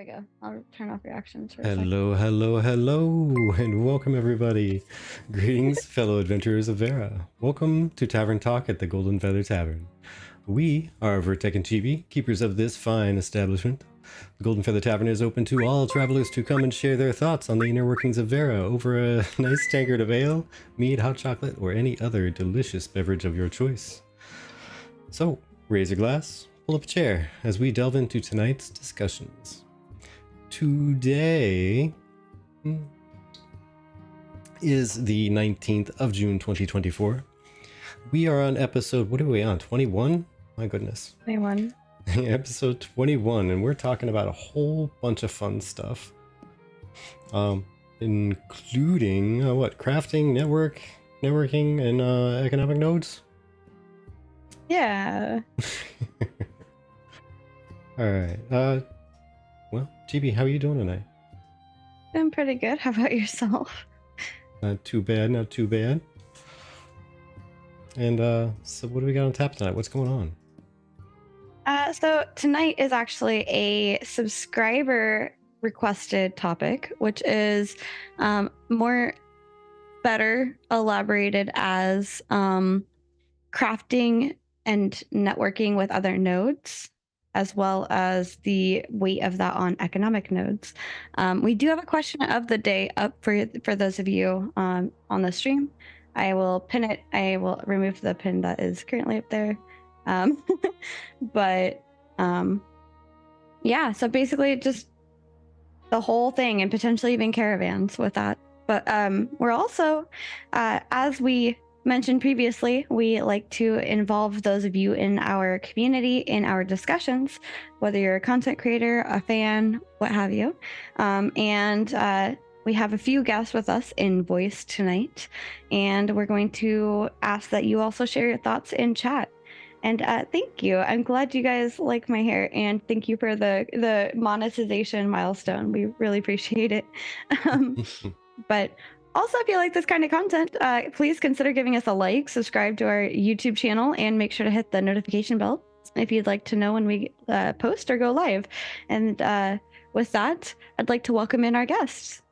we go. I'll turn off reactions for a Hello, hello, hello, and welcome everybody. Greetings, fellow adventurers of Vera. Welcome to Tavern Talk at the Golden Feather Tavern. We are Vertec and Chibi, keepers of this fine establishment. The Golden Feather Tavern is open to all travelers to come and share their thoughts on the inner workings of Vera over a nice tankard of ale, mead, hot chocolate, or any other delicious beverage of your choice. So, raise your glass, pull up a chair, as we delve into tonight's discussions. Today is the 19th of June 2024. We are on episode, what are we on, 21? My goodness. 21. Episode 21, and we're talking about a whole bunch of fun stuff. Including, what, crafting, networking, and economic nodes? Yeah. Alright, well, GB, how are you doing tonight? I'm pretty good. How about yourself? Not too bad, not too bad. And so what do we got on tap tonight? What's going on? So tonight is actually a subscriber requested topic, which is better elaborated as crafting and networking with other nodes, as well as the weight of that on economic nodes. We do have a question of the day up for those of you on the stream. I will pin it. I will remove the pin that is currently up there. Yeah, so basically just the whole thing, and potentially even caravans with that. But we're also, as we mentioned previously, we like to involve those of you in our community, in our discussions, whether you're a content creator, a fan, what have you. We have a few guests with us in voice tonight, and we're going to ask that you also share your thoughts in chat. And thank you. I'm glad you guys like my hair, and thank you for the monetization milestone. We really appreciate it. But also, if you like this kind of content, please consider giving us a like, subscribe to our YouTube channel, and make sure to hit the notification bell if you'd like to know when we post or go live. And with that, I'd like to welcome in our guests.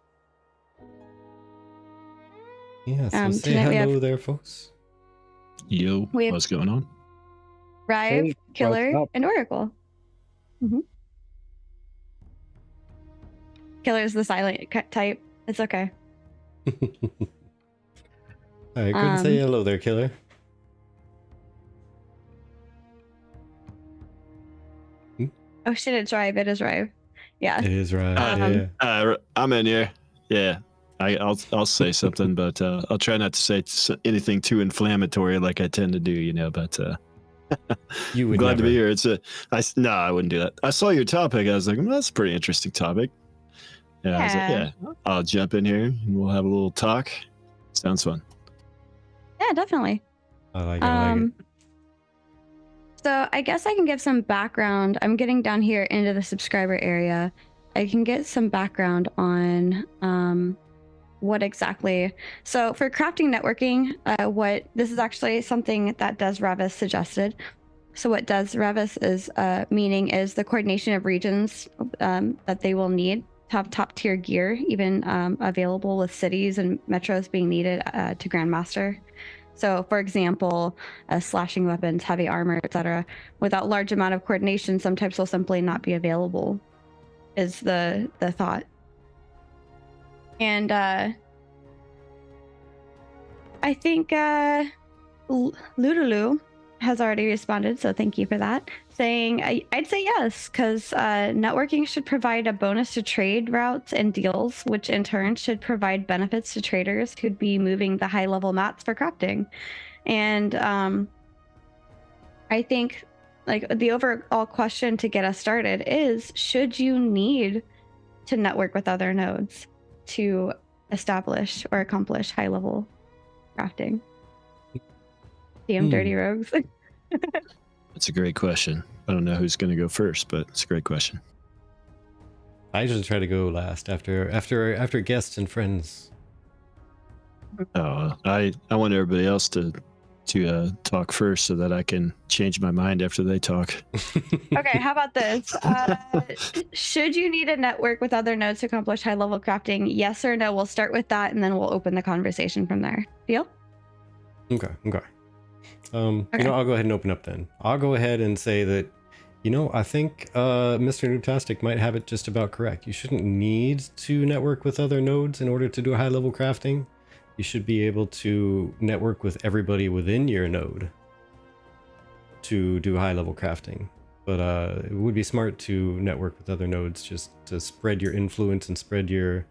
Yeah, so say hello there, folks. Yo, what's going on? Rive, hey, Killer, and Oracle. Killer is the silent type. It's okay. Alright, go and say hello there, Killer. Oh shit, it's Rive. It is Rive. Yeah. It is Rive. I'm in here. Yeah. I'll say something, but I'll try not to say anything too inflammatory like I tend to do, you know, but you would glad to be here. No, I wouldn't do that. I saw your topic. I was like, well, that's a pretty interesting topic. Yeah. I was like, yeah, I'll jump in here and we'll have a little talk. Sounds fun. Yeah, definitely. I like it. So I guess I can give some background. I'm getting down here into the subscriber area. I can get some background on what exactly. So for crafting networking, this is actually something that Des Revis suggested. So what Des Revis is meaning is the coordination of regions that they will need to have top tier gear, even available with cities and metros being needed to Grandmaster. So for example, slashing weapons, heavy armor, etc. Without large amount of coordination, some types will simply not be available, is the thought. And I think Ludulu has already responded, so thank you for that, saying I'd say yes, because networking should provide a bonus to trade routes and deals, which in turn should provide benefits to traders who'd be moving the high level mats for crafting. And I think like the overall question to get us started is, should you need to network with other nodes to establish or accomplish high level crafting? Damn dirty rogues. That's a great question. I don't know who's going to go first, but it's a great question. I usually try to go last after guests and friends. Oh, I want everybody else to to talk first so that I can change my mind after they talk. Okay, how about this? Should you need a network with other nodes to accomplish high-level crafting? Yes or no? We'll start with that, and then we'll open the conversation from there. Deal? Okay. Okay. I'll go ahead and open up then. I'll go ahead and say that, I think Mr. Noobtastic might have it just about correct. You shouldn't need to network with other nodes in order to do high-level crafting. You should be able to network with everybody within your node to do high-level crafting. But it would be smart to network with other nodes just to spread your influence and spread your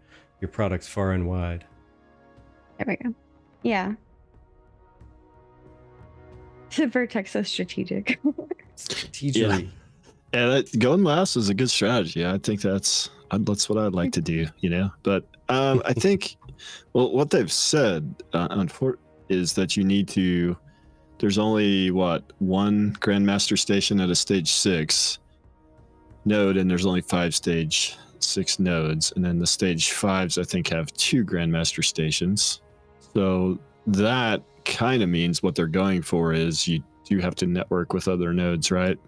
products far and wide. There we go. Yeah. Vertex is strategic. Strategically. Yeah, going last is a good strategy. I think that's what I'd like to do, But I think, well, what they've said is that you need to. There's only one Grandmaster station at a stage 6 node, and there's only 5 stage 6 nodes, and then the stage 5s I think have 2 Grandmaster stations. So that kind of means what they're going for is you do have to network with other nodes, right?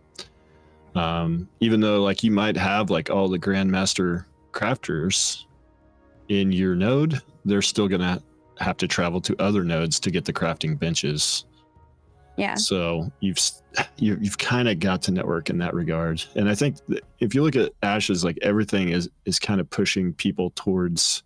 Even though you might have all the Grandmaster crafters in your node, they're still gonna have to travel to other nodes to get the crafting benches. Yeah. So you've kind of got to network in that regard. And I think that if you look at Ashes, everything is kind of pushing people towards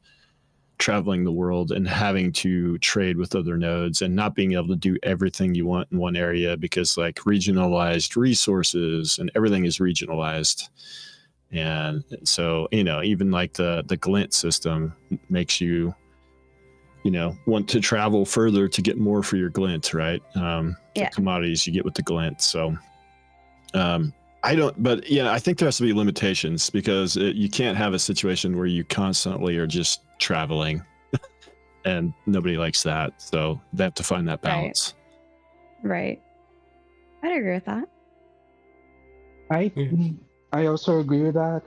traveling the world and having to trade with other nodes and not being able to do everything you want in one area because regionalized resources and everything is regionalized. And so, even the glint system makes you, want to travel further to get more for your glint, right? The commodities you get with the glint. So I think there has to be limitations because you can't have a situation where you constantly are just traveling and nobody likes that. So they have to find that balance. Right. I'd agree with that. I also agree with that.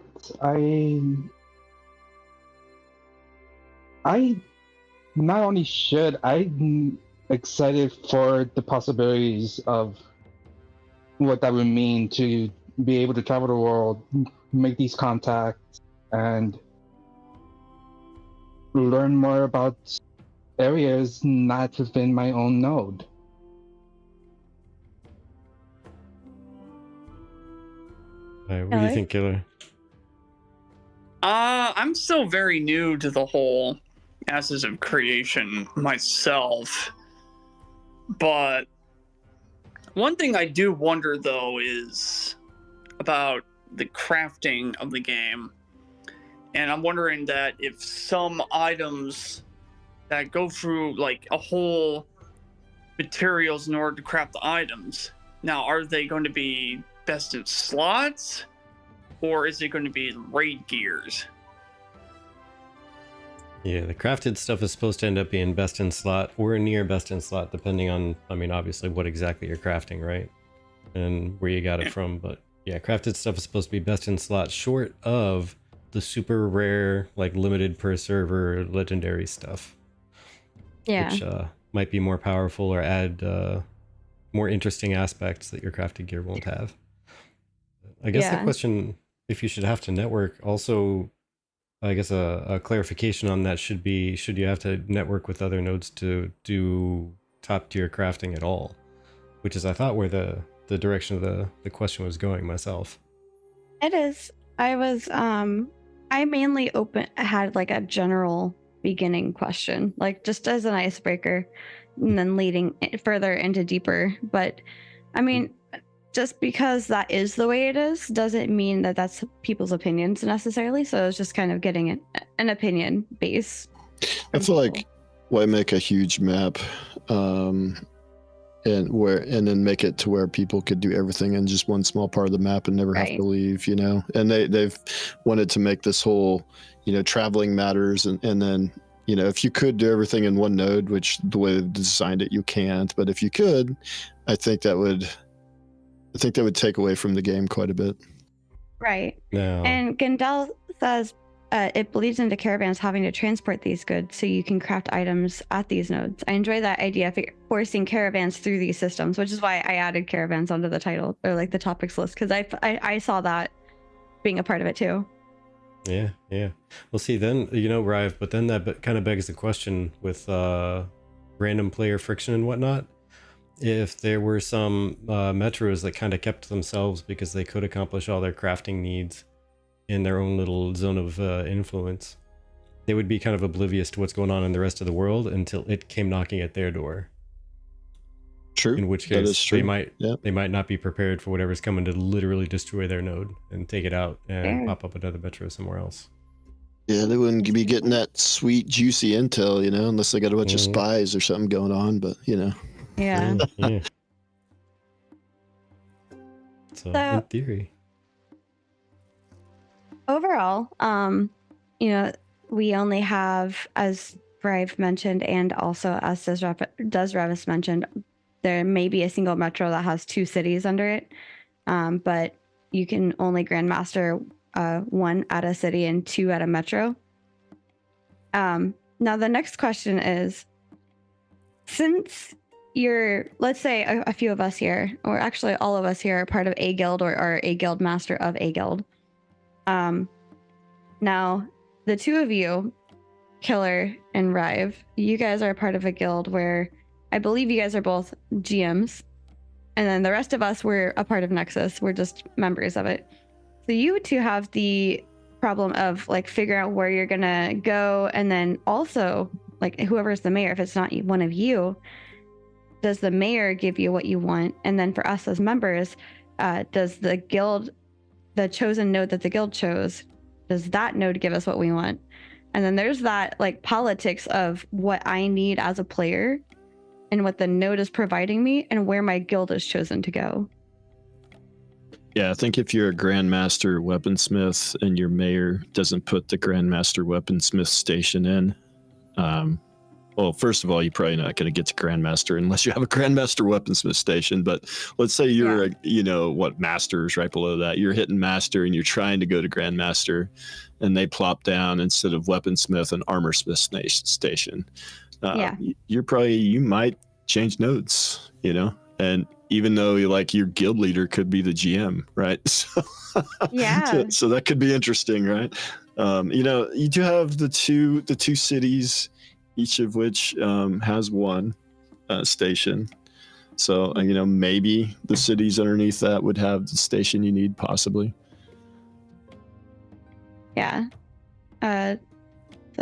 I not only should, I'm excited for the possibilities of what that would mean to be able to travel the world, make these contacts, and learn more about areas not within my own node. What do you think, Killer? I'm still very new to the whole Ashes of Creation myself, but one thing I do wonder though is about the crafting of the game, and I'm wondering that if some items that go through a whole materials in order to craft the items, now are they going to be best in slots, or is it going to be raid gears? Yeah, the crafted stuff is supposed to end up being best in slot or near best in slot, depending on, obviously what exactly you're crafting, right? And where you got it from. But yeah, crafted stuff is supposed to be best in slot, short of the super rare, limited per server legendary stuff. Yeah. Which might be more powerful or add more interesting aspects that your crafted gear won't have. I guess the question, if you should have to network, also, I guess a clarification on that should be, should you have to network with other nodes to do top tier crafting at all? Which is, I thought, where the direction of the question was going myself. It is. I mainly had a general beginning question, just as an icebreaker, and then leading further into deeper. But just because that is the way it is doesn't mean that that's people's opinions necessarily. So it's just kind of getting an opinion base. I feel why make a huge map and then make it to where people could do everything in just one small part of the map and never have to leave, and they've wanted to make this whole, traveling matters. And then, if you could do everything in one node, which the way they've designed it, you can't, but if you could, I think that would take away from the game quite a bit. Right. No. And Gandel says it bleeds into caravans having to transport these goods so you can craft items at these nodes. I enjoy that idea of forcing caravans through these systems, which is why I added caravans onto the title or like the topics list, because I saw that being a part of it too. Yeah. Well, see, then, Rive, but then that kind of begs the question with random player friction and whatnot. If there were some metros that kind of kept to themselves because they could accomplish all their crafting needs in their own little zone of influence, they would be kind of oblivious to what's going on in the rest of the world until it came knocking at their door. True. In which That is case, true. they might not be prepared for whatever's coming to literally destroy their node and take it out and pop up another metro somewhere else. Yeah, they wouldn't be getting that sweet, juicy intel, unless they got a bunch of spies or something going on. But Yeah. So in theory. Overall, we only have, as Rive mentioned, and also as does Revis mentioned, there may be a single metro that has 2 cities under it, but you can only grandmaster 1 at a city and 2 at a metro. Now the next question is, since let's say a few of us here, or actually all of us here, are part of a guild or are a guild master of a guild. Now, the 2 of you, Killer and Rive, you guys are a part of a guild where I believe you guys are both GMs, and then the rest of us, we're a part of Nexus. We're just members of it. So you 2 have the problem of like figuring out where you're gonna go, and then also like whoever's the mayor, if it's not one of you, does the mayor give you what you want? And then for us as members, does the guild, the chosen node that the guild chose, does that node give us what we want? And then there's that like politics of what I need as a player and what the node is providing me and where my guild is chosen to go. Yeah, I think if you're a Grandmaster Weaponsmith and your mayor doesn't put the Grandmaster Weaponsmith station in, well, first of all, you're probably not going to get to Grandmaster unless you have a Grandmaster Weaponsmith station. But let's say you're, Masters right below that. You're hitting Master and you're trying to go to Grandmaster, and they plop down instead of Weaponsmith and Armorsmith station. You might change nodes, and even though your guild leader could be the GM, right? So, so that could be interesting, right? You do have the two cities, each of which has 1 station. So, maybe the cities underneath that would have the station you need, possibly. Yeah. The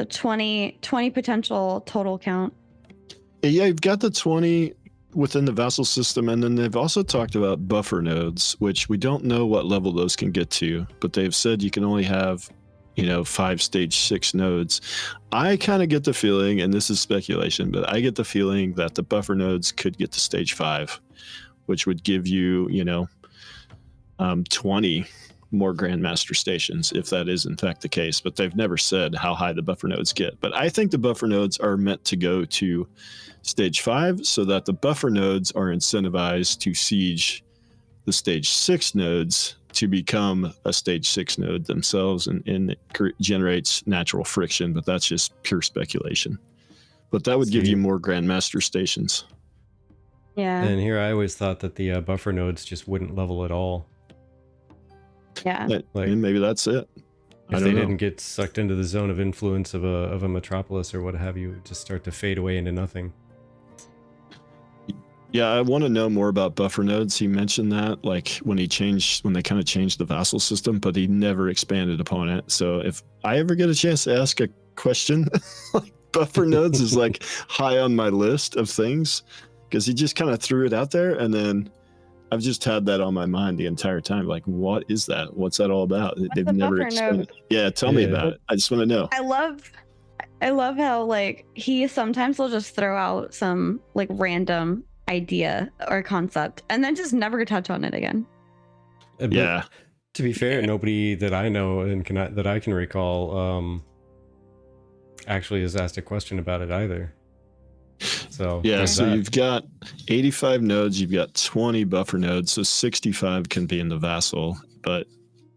20 potential total count. Yeah, you've got the 20 within the vassal system, and then they've also talked about buffer nodes, which we don't know what level those can get to, but they've said you can only have 5 stage 6 nodes. I kind of get the feeling, and this is speculation, but I get the feeling that the buffer nodes could get to stage 5, which would give you 20 more Grandmaster stations, if that is in fact the case. But they've never said how high the buffer nodes get. But I think the buffer nodes are meant to go to stage 5 so that the buffer nodes are incentivized to siege the stage 6 nodes to become a stage 6 node themselves, and it generates natural friction, but that's just pure speculation. But that would give you more Grandmaster stations. Yeah. And here I always thought that the buffer nodes just wouldn't level at all. Yeah. Maybe that's it. If they didn't get sucked into the zone of influence of a metropolis or what have you, just start to fade away into nothing. Yeah, I want to know more about buffer nodes. He mentioned that when they kind of changed the vassal system, but he never expanded upon it. So if I ever get a chance to ask a question, buffer nodes is high on my list of things, because he just kind of threw it out there, and then I've just had that on my mind the entire time. What is that? What's that all about? They've never explained it. Yeah, tell me about it. I just want to know. I love how he sometimes will just throw out some random idea or concept and then just never touch on it again. Yeah. To be fair, nobody that I know and that I can recall actually has asked a question about it either. So yeah, so you've got 85 nodes, you've got 20 buffer nodes, so 65 can be in the vassal, but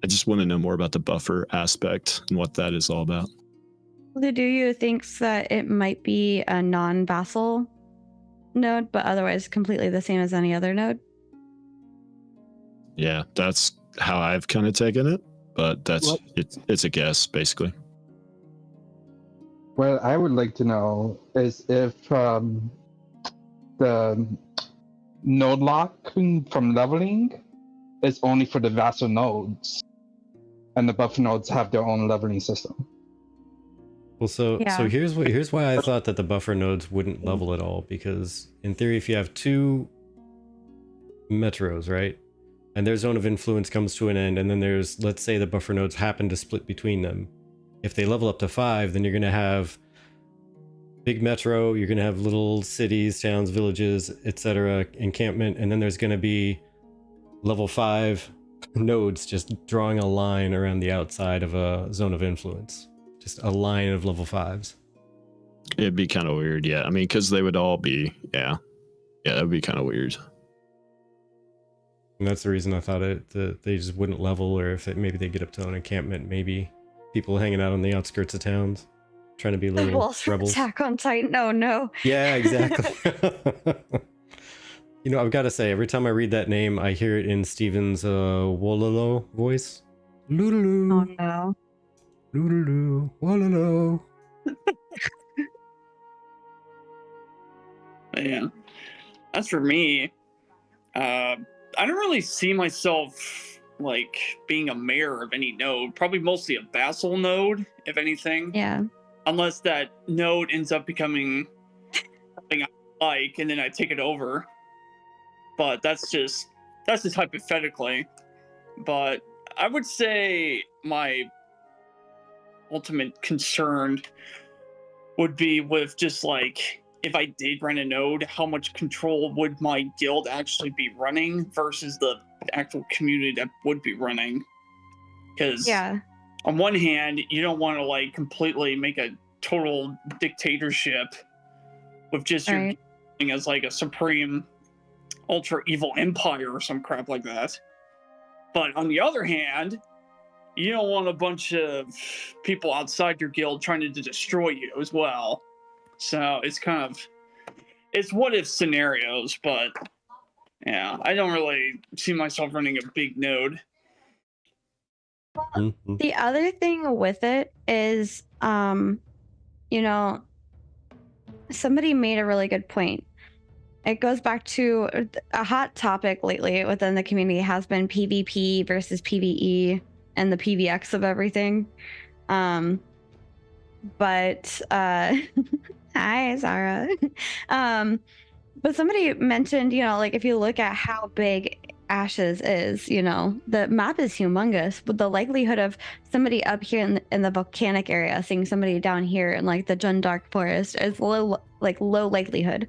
I just want to know more about the buffer aspect and what that is all about. The do you thinks that it might be a non-vassal node, but otherwise completely the same as any other node? Yeah, that's how I've kind of taken it, but that's What? it's a guess basically. What I would like to know is if the node lock from leveling is only for the vassal nodes, and the buffer nodes have their own leveling system. Well, so Yeah. here's why I thought that the buffer nodes wouldn't level at all, because in theory, if you have 2 metros, right, and their zone of influence comes to an end, and then there's, let's say, the buffer nodes happen to split between them. If they level up to 5, then you're going to have big metro, you're going to have little cities, towns, villages, etc., encampment, and then there's going to be level 5 nodes just drawing a line around the outside of a zone of influence. Just a line of level 5s. It'd be kind of weird, yeah. I mean, because they would all be, yeah, that'd be kind of weird. And that's the reason I thought they just wouldn't level, or if maybe they get up to an encampment, maybe people hanging out on the outskirts of towns, trying to be little Wolves rebels. Attack on Titan. No. Yeah, exactly. You know, I've got to say, every time I read that name, I hear it in Steven's Wololo voice. Loodaloo. Oh no. Loodaloo. Wololo. Yeah. As for me, I don't really see myself like being a mayor of any node. Probably mostly a vassal node, if anything. Yeah. Unless that node ends up becoming something I like, and then I take it over. But that's just hypothetically. But I would say my ultimate concern would be with just like, if I did run a node, how much control would my guild actually be running versus the actual community that would be running? Because on one hand, you don't want to like completely make a total dictatorship with just your guild as like a supreme ultra evil empire or some crap like that. But on the other hand, you don't want a bunch of people outside your guild trying to destroy you as well. So it's what if scenarios, but yeah, I don't really see myself running a big node. The other thing with it is, you know, somebody made a really good point. It goes back to a hot topic lately within the community has been PvP versus PvE and the PvX of everything. But hi, Zara. But somebody mentioned, you know, like if you look at how big Ashes is, you know, the map is humongous, but the likelihood of somebody up here in the volcanic area seeing somebody down here in like the Jundark forest is low likelihood.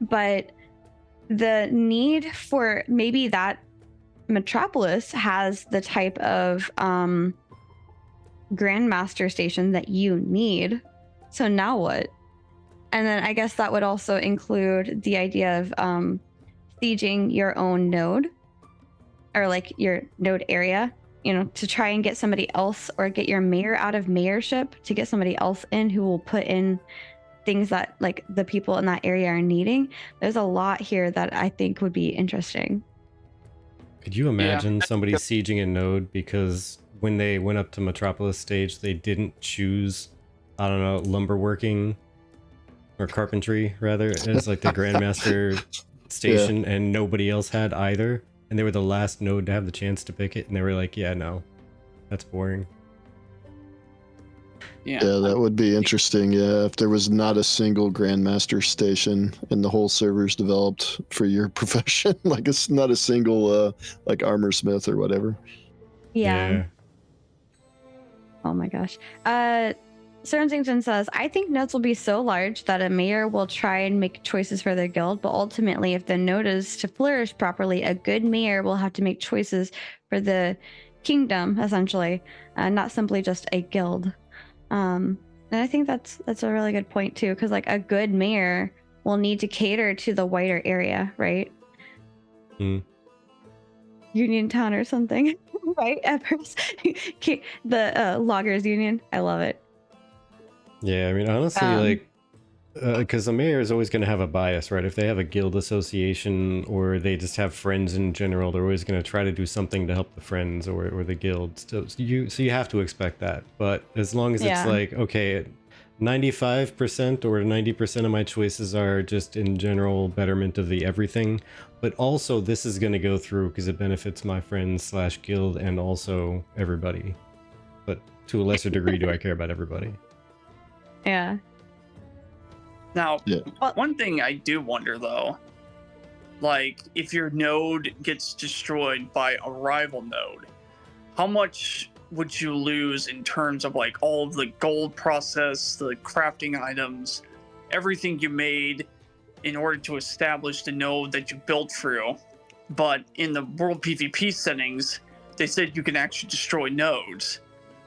But the need for maybe that Metropolis has the type of Grandmaster station that you need. So now what? And then I guess that would also include the idea of sieging your own node or like your node area, you know, to try and get somebody else or get your mayor out of mayorship to get somebody else in who will put in things that like the people in that area are needing. There's a lot here that I think would be interesting. Could you imagine somebody sieging a node because when they went up to Metropolis stage, they didn't choose, I don't know, lumberworking or carpentry rather as like the Grandmaster station, and nobody else had either, and they were the last node to have the chance to pick it, and they were like, yeah, no, that's boring. Yeah, that would be interesting. Yeah, if there was not a single Grandmaster station and the whole server's developed for your profession, like it's not a single like armor smith or whatever. Yeah. Oh my gosh. Serensington says, I think nodes will be so large that a mayor will try and make choices for their guild, but ultimately, if the node is to flourish properly, a good mayor will have to make choices for the kingdom, essentially, not simply just a guild. And I think that's a really good point too, because like a good mayor will need to cater to the wider area, right? Union Town or something, right? At first, the loggers union. I love it. Yeah, I mean, honestly, like, because the mayor is always going to have a bias, right? If they have a guild association or they just have friends in general, they're always going to try to do something to help the friends or the guild. So you have to expect that. But as long as it's like, okay, 95% or 90% of my choices are just in general betterment of the everything, but also this is going to go through because it benefits my friends / guild and also everybody. But to a lesser degree, do I care about everybody? Yeah. Now, one thing I do wonder though, like if your node gets destroyed by a rival node, how much would you lose in terms of like all of the gold process, the crafting items, everything you made in order to establish the node that you built through? But in the world PvP settings, they said you can actually destroy nodes.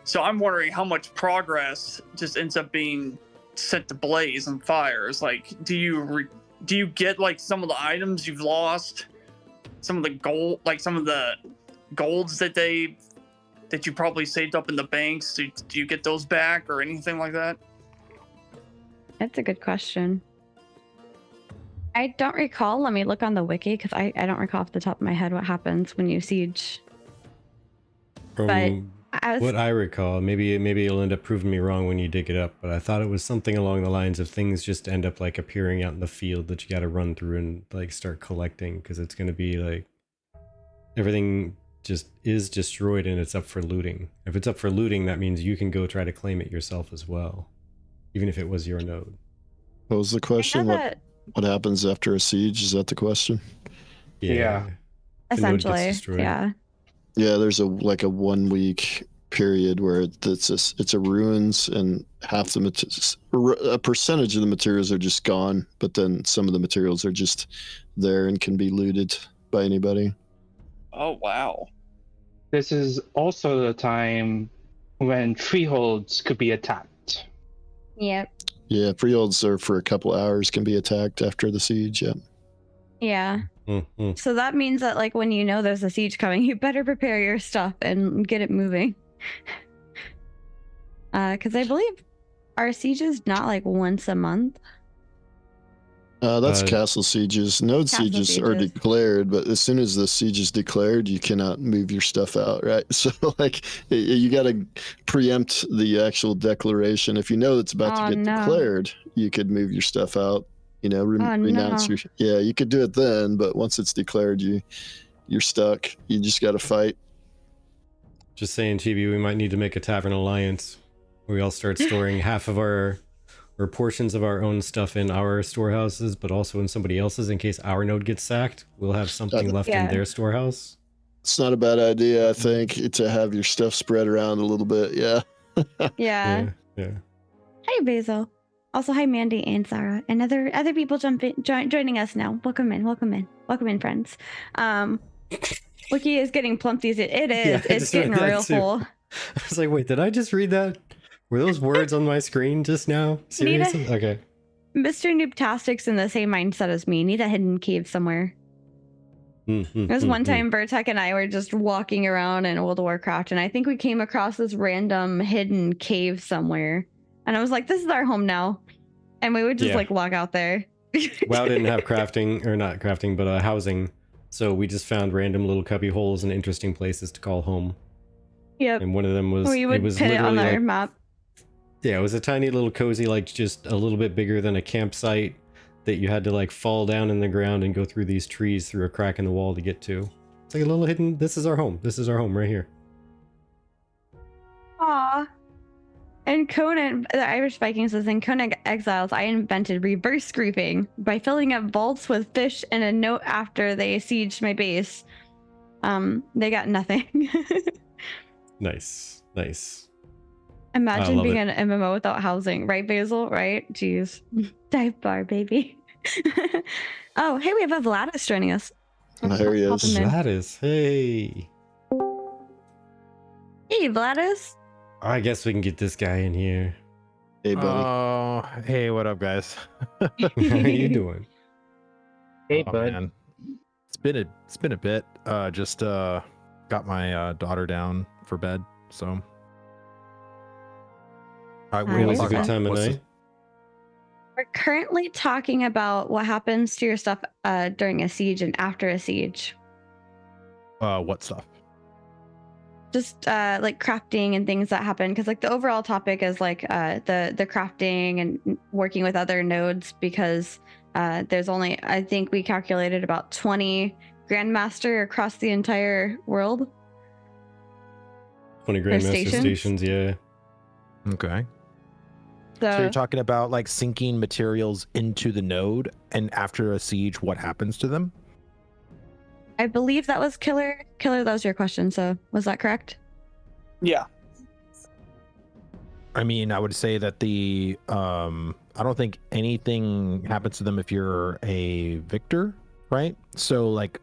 So I'm wondering how much progress just ends up being set to blaze and fires. Like, do you get like some of the items you've lost, some of the gold, like some of the golds that you probably saved up in the banks? Do you get those back or anything like that? That's a good question. I don't recall. Let me look on the wiki because I don't recall off the top of my head what happens when you siege. From what I recall, maybe it'll end up proving me wrong when you dig it up, but I thought it was something along the lines of things just end up like appearing out in the field that you got to run through and like start collecting, because it's going to be like everything just is destroyed and it's up for looting. If it's up for looting, that means you can go try to claim it yourself as well, even if it was your node. What was the question? What happens after a siege? Is that the question? Yeah. Essentially, yeah. Yeah, there's a 1 week period where it's a ruins, and half a percentage of the materials are just gone, but then some of the materials are just there and can be looted by anybody. Oh wow. This is also the time when freeholds could be attacked. Yep. Yeah, freeholds are for a couple hours, can be attacked after the siege. Yeah. Yeah. So that means that like when you know there's a siege coming, you better prepare your stuff and get it moving. Because I believe our siege is not like once a month. That's castle sieges. Node sieges are declared, but as soon as the siege is declared, you cannot move your stuff out, right? So like you got to preempt the actual declaration. If you know it's about to get declared, you could move your stuff out. You know, renounce your. Yeah, you could do it then, but once it's declared, you're stuck. You just got to fight. Just saying, Chibi, we might need to make a tavern alliance where we all start storing half of our or portions of our own stuff in our storehouses, but also in somebody else's in case our node gets sacked. We'll have something left in their storehouse. It's not a bad idea, I think, to have your stuff spread around a little bit. Yeah. Yeah. Hi, Basil. Also, hi, Mandy and Sarah, and other people joining us now. Welcome in, friends. Wiki is getting plumped these. It is. Yeah, it's getting real full. I was like, wait, did I just read that? Were those words on my screen just now? Seriously? Okay. Mr. Noobtastic's in the same mindset as me. Need a hidden cave somewhere. There's one time Vertek and I were just walking around in World of Warcraft, and I think we came across this random hidden cave somewhere. And I was like, this is our home now. And we would just like walk out there. WoW didn't have crafting, or not crafting, but housing. So we just found random little cubby holes and interesting places to call home. Yep. And one of them was, we would pin it on our map. Yeah, it was a tiny little cozy, like just a little bit bigger than a campsite that you had to like fall down in the ground and go through these trees through a crack in the wall to get to. It's like a little hidden, this is our home. This is our home right here. Aww. And Conan, the Irish Viking says, in Conan Exiles, I invented reverse griefing by filling up vaults with fish and a note after they sieged my base. They got nothing. Nice. Imagine being an MMO without housing, right, Basil? Right? Jeez. Dive bar, baby. Oh, hey, we have a Vladis joining us. There he is. Vladis, hey. Hey, Vladis. I guess we can get this guy in here. Hey, buddy. Oh, hey, what up, guys? How are you doing? Hey, bud. Man. It's It's been a bit. Just got my daughter down for bed, so. All right, Always a Nice. good time of what's the- night. We're currently talking about what happens to your stuff during a siege and after a siege. what stuff? Just like crafting and things that happen, because like the overall topic is like the crafting and working with other nodes, because there's only, I think we calculated about 20 grandmaster across the entire world. 20 For Grandmaster stations? stations, yeah. Okay. So So you're talking about like sinking materials into the node, and after a siege, what happens to them? I believe that was Killer. That was your question. So was that correct? Yeah. I mean, I would say that I don't think anything happens to them if you're a victor, right? So like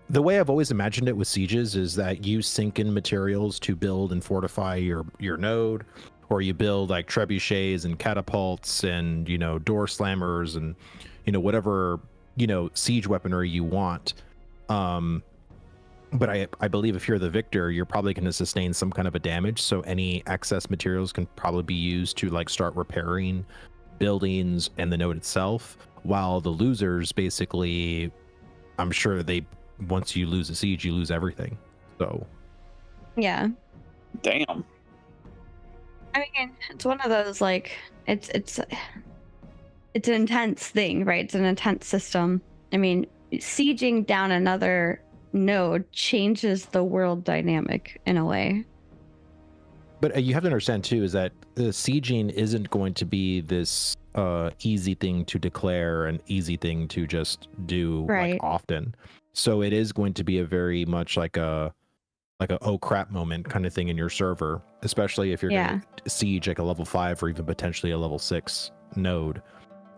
the way I've always imagined it with sieges is that you sink in materials to build and fortify your node, or you build like trebuchets and catapults and, you know, door slammers and, you know, whatever, you know, siege weaponry you want. But I believe if you're the victor, you're probably going to sustain some kind of a damage. So any excess materials can probably be used to like start repairing buildings and the node itself. While the losers basically, I'm sure once you lose a siege, you lose everything. So Yeah. Damn. I mean, it's one of those like it's an intense thing, right? It's an intense system. I mean, sieging down another node changes the world dynamic in a way. But you have to understand too is that sieging isn't going to be this easy thing to declare, an easy thing to just do Right. like often. So it is going to be a very much like a oh crap moment kind of thing in your server, especially if you're going to siege like a level 5 or even potentially a level 6 node.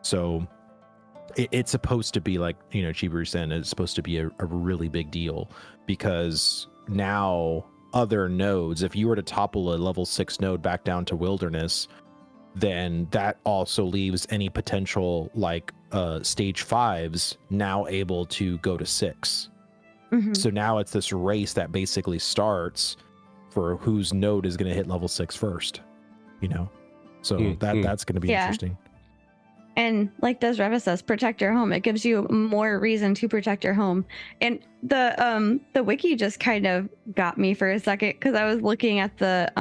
So it's supposed to be like, you know, Chibu said, it's supposed to be a really big deal, because now other nodes, if you were to topple a level 6 node back down to wilderness, then that also leaves any potential like stage 5s now able to go to 6. Mm-hmm. So now it's this race that basically starts for whose node is going to hit level 6 first, you know? So that's going to be interesting. And like Desreva says, protect your home. It gives you more reason to protect your home. And the wiki just kind of got me for a second, because I was looking at the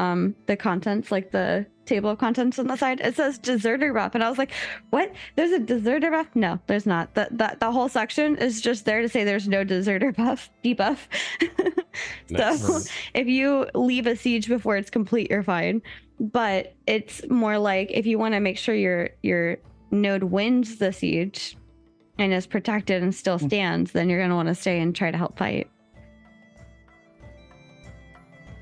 contents, like the table of contents on the side. It says deserter buff, and I was like, "What? There's a deserter buff? No, there's not. The whole section is just there to say there's no deserter buff debuff." So if you leave a siege before it's complete, you're fine. But it's more like if you want to make sure your node wins the siege and is protected and still stands, then you're going to want to stay and try to help fight.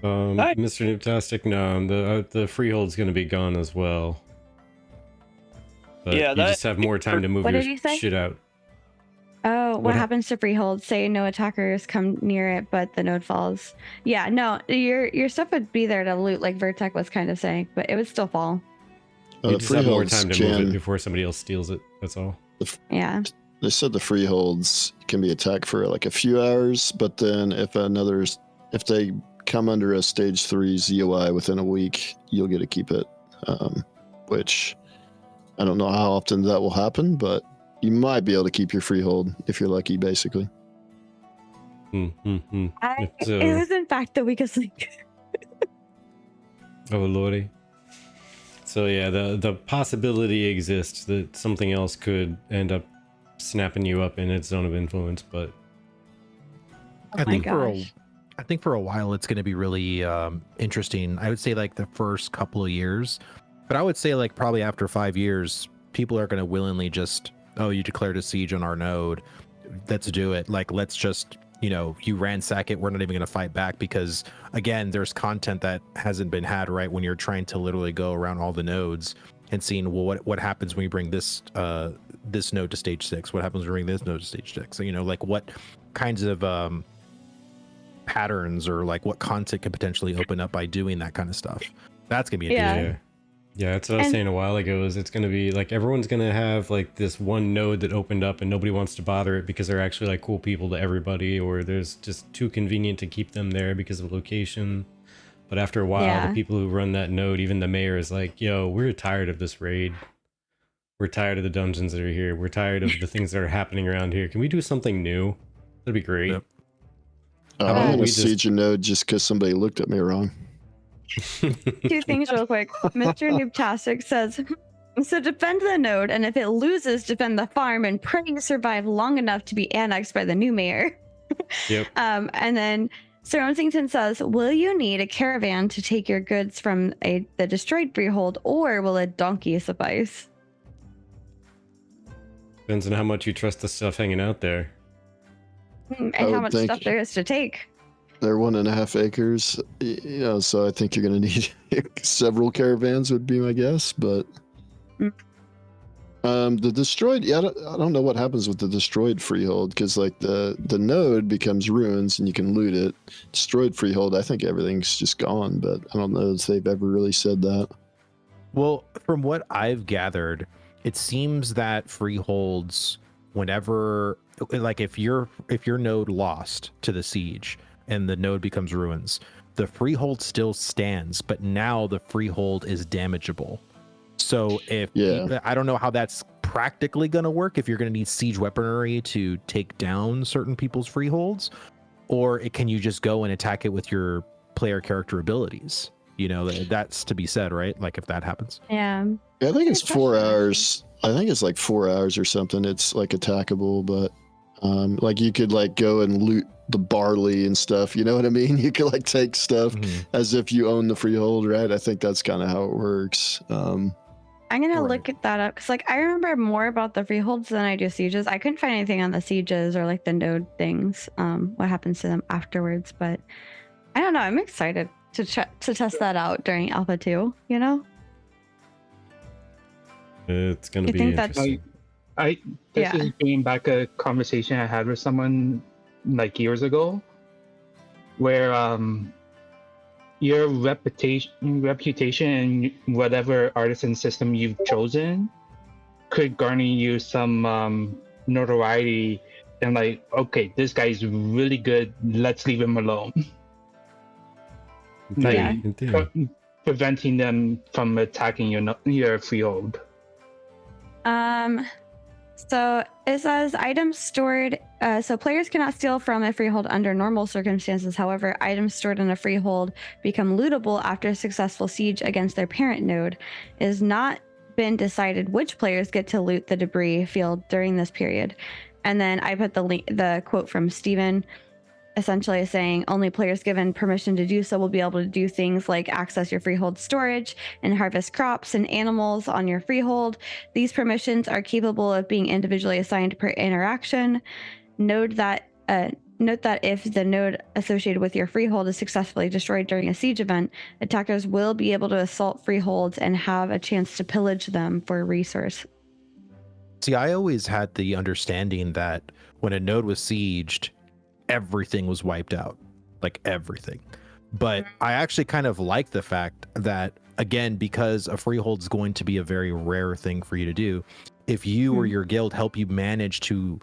Mr. Noobtastic, no, the freehold's going to be gone as well. But Yeah, you just have more time to move What your did you say? shit out. Oh, what happens to freehold? Say no attackers come near it, but the node falls. Yeah, no, your stuff would be there to loot, like Vertec was kind of saying, but it would still fall. You just have more time to move it before somebody else steals it. That's all. Yeah. They said the freeholds can be attacked for like a few hours, but then if they come under a stage 3 ZOI within a week, you'll get to keep it. Which I don't know how often that will happen, but you might be able to keep your freehold if you're lucky, basically. It was in fact the weakest link. Oh lordy. So yeah, the possibility exists that something else could end up snapping you up in its zone of influence, but Oh my gosh. I think for a while it's going to be really interesting. I would say like the first couple of years, but I would say like probably after 5 years, people are going to willingly just, oh, you declared a siege on our node, let's do it. Like, let's just, you know, you ransack it. We're not even going to fight back, because again, there's content that hasn't been had, right? When you're trying to literally go around all the nodes and seeing, well, what happens when you bring this this node to stage 6? What happens when you bring this node to stage 6? So, you know, like what kinds of patterns or like what content could potentially open up by doing that kind of stuff. That's gonna be interesting. Yeah, that's what I was And- saying a while ago. Is it's going to be like everyone's going to have like this one node that opened up and nobody wants to bother it because they're actually like cool people to everybody, or there's just too convenient to keep them there because of location. But after a while, the Yeah. people who run that node, even the mayor, is like, "Yo, we're tired of this raid. We're tired of the dungeons that are here. We're tired of the things that are happening around here. Can we do something new? That'd be great." Yep. How I'm about gonna we just- siege a node just because somebody looked at me wrong. 2 things real quick. Mr. Noobtastic says, so defend the node, and if it loses, defend the farm and pray you survive long enough to be annexed by the new mayor. Yep. And then Sir Onsington says, will you need a caravan to take your goods from the destroyed freehold, or will a donkey suffice? Depends on how much you trust the stuff hanging out there. And I how would much think- stuff there is to take. They're 1.5 acres, you know, so I think you're gonna need several caravans would be my guess, but the destroyed, yeah, I don't know what happens with the destroyed freehold, because like the node becomes ruins and you can loot it. Destroyed freehold, I think everything's just gone, but I don't know if they've ever really said that. Well, from what I've gathered, it seems that freeholds, whenever, like if your node lost to the siege and the node becomes ruins, the freehold still stands, but now the freehold is damageable. So if I don't know how that's practically going to work, if you're going to need siege weaponry to take down certain people's freeholds, or can you just go and attack it with your player character abilities? You know, that's to be said, right? Like if that happens. Yeah. I think it's Good 4 question, actually. hours. I think it's like 4 hours or something. It's like attackable, but like you could like go and loot the barley and stuff. You know what I mean? You could like take stuff as if you own the freehold, right? I think that's kind of how it works. I'm gonna Right. look at that up because, like, I remember more about the freeholds than I do sieges. I couldn't find anything on the sieges or like the node things. What happens to them afterwards? But I don't know. I'm excited to test that out during Alpha 2. You know? It's gonna You be think that's- interesting. This Yeah. is bringing back a conversation I had with someone like years ago, where your reputation and whatever artisan system you've chosen could garner you some notoriety, and like, okay, this guy's really good. Let's leave him alone. In theory, Yeah. in theory. Preventing them from attacking your freehold. So it says items stored. So players cannot steal from a freehold under normal circumstances. However, items stored in a freehold become lootable after a successful siege against their parent node. It has not been decided which players get to loot the debris field during this period. And then I put the quote from Steven, essentially saying only players given permission to do so will be able to do things like access your freehold storage and harvest crops and animals on your freehold. These permissions are capable of being individually assigned per interaction. Note that if the node associated with your freehold is successfully destroyed during a siege event, attackers will be able to assault freeholds and have a chance to pillage them for a resource. See, I always had the understanding that when a node was sieged, everything was wiped out, like everything. But I actually kind of like the fact that, again, because a freehold is going to be a very rare thing for you to do, if you or your guild help you manage to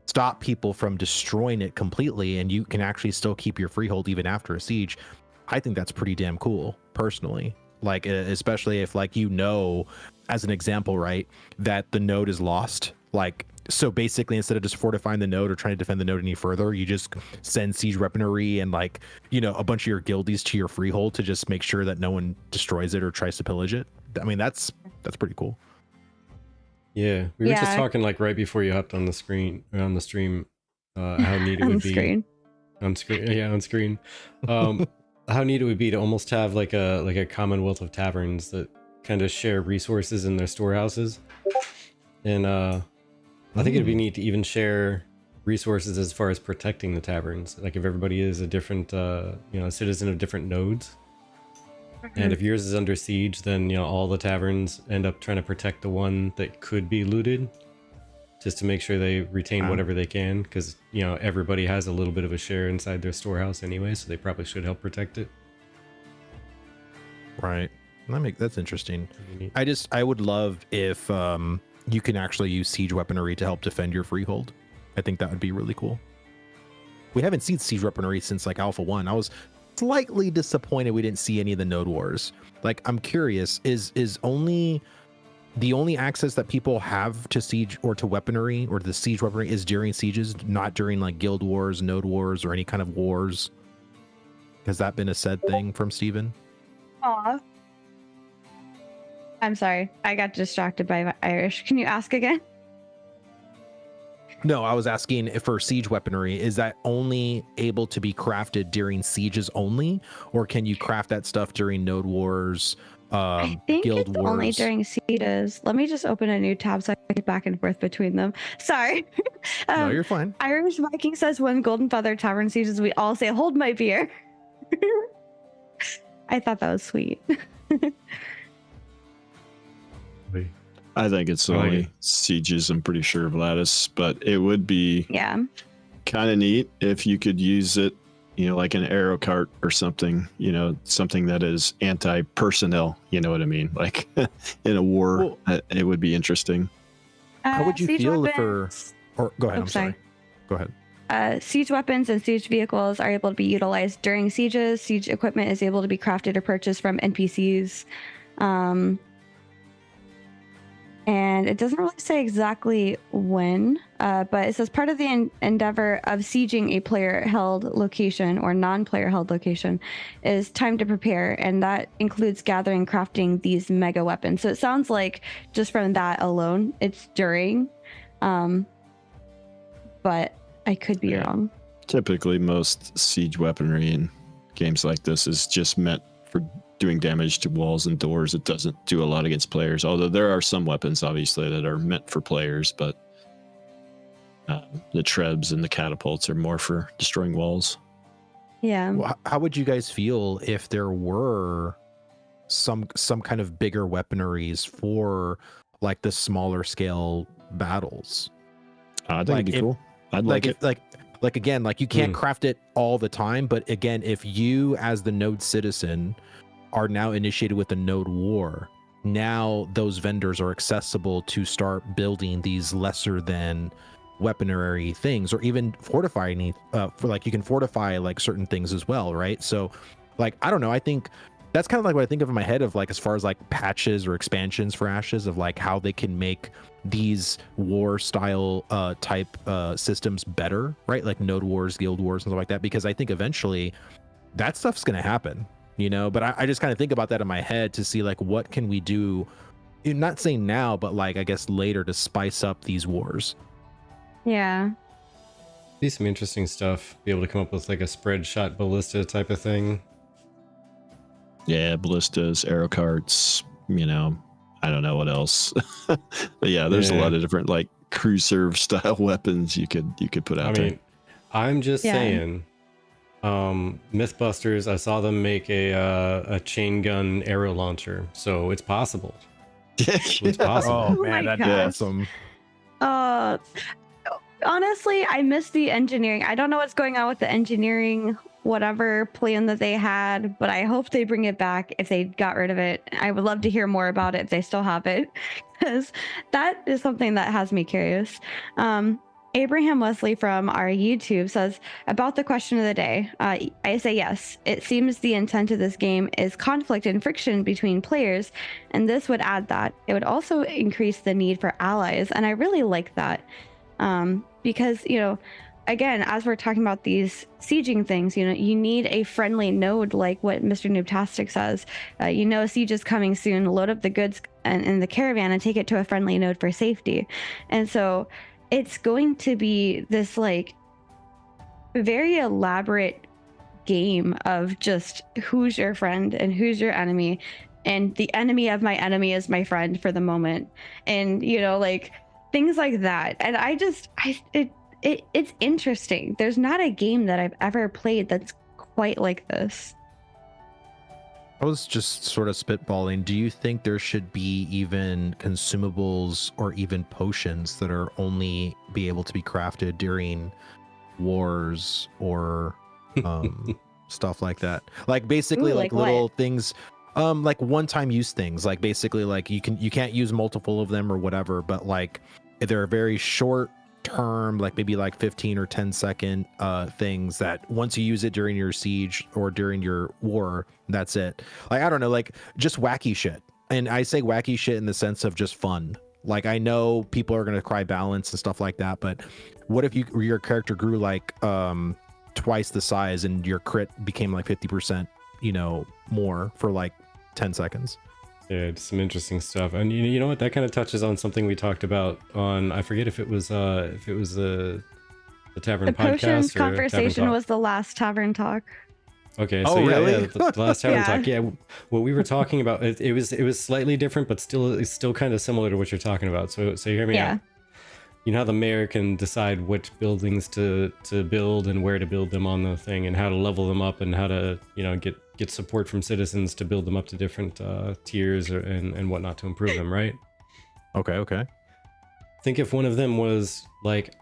stop people from destroying it completely, and you can actually still keep your freehold even after a siege, I think that's pretty damn cool, personally. Like, especially if, like, you know, as an example, right, that the node is lost. Like, so basically, instead of just fortifying the node or trying to defend the node any further, you just send siege weaponry and, like, you know, a bunch of your guildies to your freehold to just make sure that no one destroys it or tries to pillage it. I mean, that's pretty cool. Yeah, we were just Yeah. talking like right before you hopped on the stream, how neat it On would be screen. on screen. Yeah, on screen. How neat it would be to almost have like a commonwealth of taverns that kind of share resources in their storehouses, and I think it'd be neat to even share resources as far as protecting the taverns. Like if everybody is a different, a citizen of different nodes. And if yours is under siege, then, all the taverns end up trying to protect the one that could be looted, just to make sure they retain whatever they can, because, everybody has a little bit of a share inside their storehouse anyway, so they probably should help protect it. Right. That's interesting. I would love if you can actually use siege weaponry to help defend your freehold. I think that would be really cool. We haven't seen siege weaponry since like Alpha 1. I was slightly disappointed we didn't see any of the node wars. Like, I'm curious, is only the only access that people have to siege or to weaponry or the siege weaponry is during sieges, not during like guild wars, node wars, or any kind of wars? Has that been a said thing from Steven? Aw. I'm sorry. I got distracted by Irish. Can you ask again? No, I was asking if for siege weaponry, is that only able to be crafted during sieges only, or can you craft that stuff during node wars, I think guild it's wars? only during sieges. Let me just open a new tab so I can get back and forth between them. Sorry. No, you're fine. Irish Viking says when Golden Feather Tavern sieges, we all say, "Hold my beer." I thought that was sweet. I think it's only sieges, I'm pretty sure, Vladis, but it would be kind of neat if you could use it, you know, like an arrow cart or something, you know, something that is anti-personnel, you know what I mean? Like in a war, it would be interesting. How would you feel if or go ahead, I'm sorry. Go ahead. Siege weapons and siege vehicles are able to be utilized during sieges. Siege equipment is able to be crafted or purchased from NPCs. And it doesn't really say exactly when, but it says part of the endeavor of sieging a player-held location or non-player-held location is time to prepare, and that includes gathering, crafting these mega weapons. So it sounds like just from that alone, it's during, but I could be wrong. Typically, most siege weaponry in games like this is just meant for doing damage to walls and doors. It doesn't do a lot against players, although there are some weapons obviously that are meant for players, but the trebs and the catapults are more for destroying walls. Yeah. Well, how would you guys feel if there were some kind of bigger weaponaries for like the smaller scale battles? I think it'd be cool. I'd like it. Like again, like you can't craft it all the time, but again, if you as the node citizen are now initiated with the node war, now those vendors are accessible to start building these lesser than weaponry things, or even fortifying for like you can fortify like certain things as well, right? So like I don't know, I think that's kind of like what I think of in my head of like as far as like patches or expansions for Ashes of like how they can make these war style type systems better, right? Like node wars, guild wars, and stuff like that, because I think eventually that stuff's gonna happen, you know. But I just kind of think about that in my head to see like what can we do, not saying now, but like I guess later, to spice up these wars. Yeah. Be some interesting stuff. Be able to come up with like a spread shot ballista type of thing. Yeah, ballistas, arrow carts, you know, I don't know what else. But yeah, there's a lot of different like crew serve style weapons you could put out there. I mean, I'm just saying, Mythbusters, I saw them make a chain gun arrow launcher, so it's possible. It's possible. Oh man, that'd be awesome. Honestly, I miss the engineering. I don't know what's going on with the engineering, whatever plan that they had, but I hope they bring it back if they got rid of it. I would love to hear more about it if they still have it, because that is something that has me curious. Abraham Wesley from our YouTube says, about the question of the day, I say yes. It seems the intent of this game is conflict and friction between players, and this would add that. It would also increase the need for allies, and I really like that. Because, you know, again, as we're talking about these sieging things, you know, you need a friendly node, like what Mr. Noobtastic says. You know, a siege is coming soon. Load up the goods in the caravan and take it to a friendly node for safety. And so it's going to be this like very elaborate game of just who's your friend and who's your enemy, and the enemy of my enemy is my friend for the moment, and you know, like things like that. And it's interesting. There's not a game that I've ever played that's quite like this. I was just sort of spitballing. Do you think there should be even consumables or even potions that are only be able to be crafted during wars or stuff like that? Like basically like little things. Like one-time use things, like basically like you can't use multiple of them or whatever, but like they're very short term, like maybe like 15 or 10-second things that once you use it during your siege or during your war, that's it. Like I don't know, like just wacky shit. And I say wacky shit in the sense of just fun. Like I know people are gonna cry balance and stuff like that, but what if your character grew like twice the size and your crit became like 50%, you know, more for like 10 seconds? Yeah, it's some interesting stuff. And you know what, that kind of touches on something we talked about on, I forget if it was the Tavern The podcast potions or Tavern conversation Talk. was the last Tavern Talk. Okay, Oh, so yeah, really? yeah, the last Tavern Yeah. Talk. Yeah, what we were talking about, it was slightly different, but it's still kind of similar to what you're talking about. So hear me Yeah. out. You know how the mayor can decide which buildings to build and where to build them on the thing, and how to level them up, and how to, you know, get support from citizens to build them up to different tiers and whatnot to improve them, right? Okay. Think if one of them was like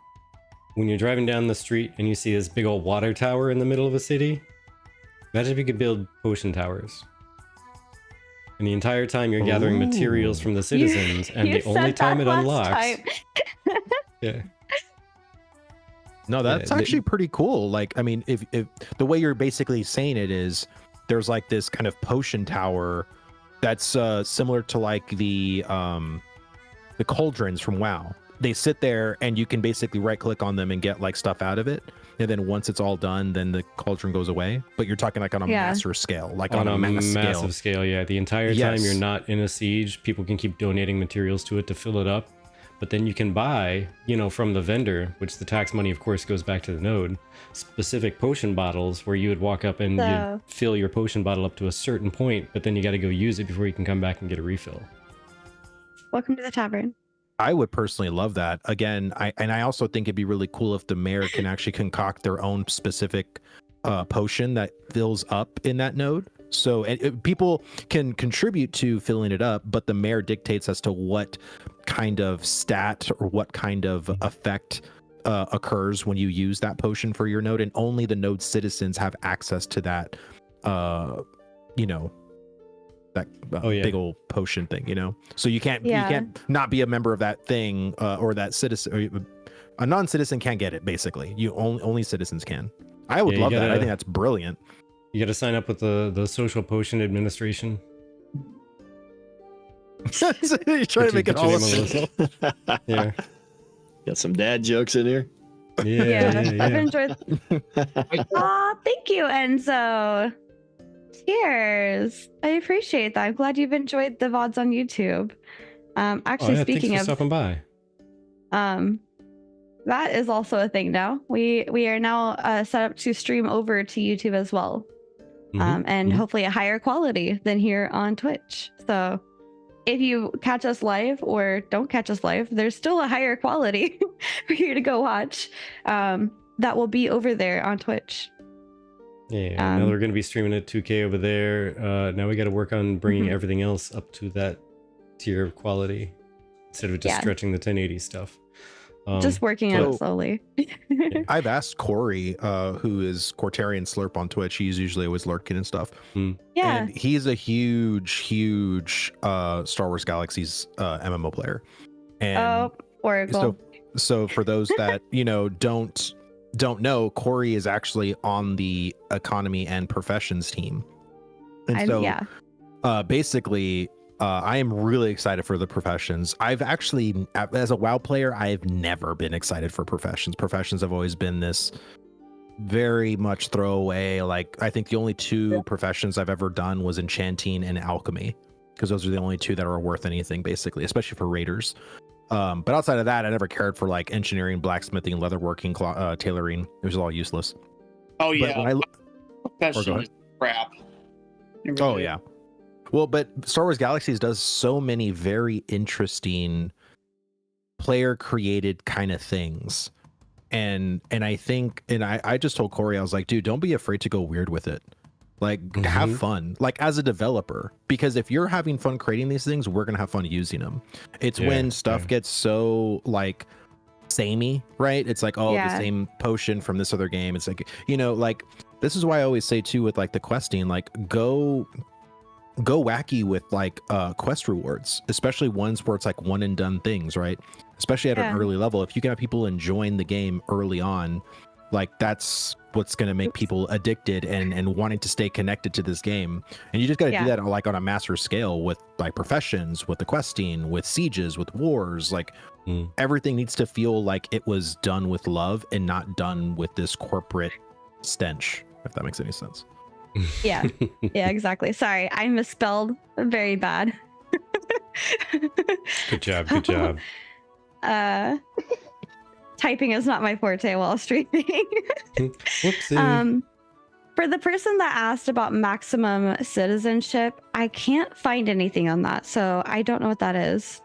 when you're driving down the street and you see this big old water tower in the middle of a city. Imagine if you could build potion towers. And the entire time you're gathering Ooh. materials from the citizens, and You the only said time that it last unlocks. time. Yeah. No, that's Yeah, actually pretty cool. Like, I mean, if the way you're basically saying it is there's like this kind of potion tower that's similar to like the cauldrons from WoW. They sit there and you can basically right click on them and get like stuff out of it. And then once it's all done, then the cauldron goes away. But you're talking like on a massive scale, like on a massive scale. Yeah, the entire time Yes. you're not in a siege, people can keep donating materials to it to fill it up. But then you can buy, you know, from the vendor, which the tax money, of course, goes back to the node, specific potion bottles where you would walk up and you'd fill your potion bottle up to a certain point, but then you got to go use it before you can come back and get a refill. Welcome to the tavern. I would personally love that. Again, I also think it'd be really cool if the mayor can actually concoct their own specific potion that fills up in that node. So people can contribute to filling it up, but the mayor dictates as to what kind of stat or what kind of effect occurs when you use that potion for your node, and only the node citizens have access to that. You know, that big old potion thing. You know, so you can't not be a member of that thing or that citizen. Or a non-citizen can't get it. Basically, you only citizens can. I would love that. I think that's brilliant. You got to sign up with the Social Potion Administration. You're trying to make it all Yeah. Got some dad jokes in here. Yeah. I've enjoyed. Aw, thank you, Enzo. Cheers. I appreciate that. I'm glad you've enjoyed the VODs on YouTube. Actually, speaking thanks for of stopping by. that is also a thing now. We are now set up to stream over to YouTube as well. And hopefully a higher quality than here on Twitch. So if you catch us live or don't catch us live, there's still a higher quality for you to go watch that will be over there on Twitch. Yeah, now we're going to be streaming at 2K over there. Now we got to work on bringing everything else up to that tier of quality instead of just stretching the 1080 stuff. Just working on it slowly. I've asked Corey, who is Cortarian Slurp on Twitch. He's usually always lurking and stuff. Yeah. And he's a huge Star Wars Galaxies MMO player. And Oracle. So for those that, you know, don't know, Corey is actually on the economy and professions team. And so basically I am really excited for the professions. I've actually, as a WoW player, I've never been excited for professions. Professions have always been this very much throwaway. Like, I think the only two professions I've ever done was enchanting and alchemy, because those are the only two that are worth anything, basically, especially for raiders. But outside of that, I never cared for like engineering, blacksmithing, leatherworking, tailoring. It was all useless. Oh yeah, profession is crap. Oh yeah. Well, but Star Wars Galaxies does so many very interesting player created kind of things. And I think, and I just told Corey, I was like, dude, don't be afraid to go weird with it. Like, have fun, like as a developer, because if you're having fun creating these things, we're going to have fun using them. It's when stuff gets so like samey, right? It's like, the same potion from this other game. It's like, you know, like, this is why I always say too, with like the questing, like go go wacky with like quest rewards, especially ones where it's like one and done things, right? Especially at an early level. If you can have people enjoying the game early on, like that's what's going to make people addicted and wanting to stay connected to this game. And you just got to do that like on a master scale with like professions, with the questing, with sieges, with wars. Like everything needs to feel like it was done with love and not done with this corporate stench, if that makes any sense. Yeah, exactly. Sorry, I misspelled very bad. Good job. Typing is not my forte while streaming. Whoopsie. For the person that asked about maximum citizenship, I can't find anything on that, so I don't know what that is.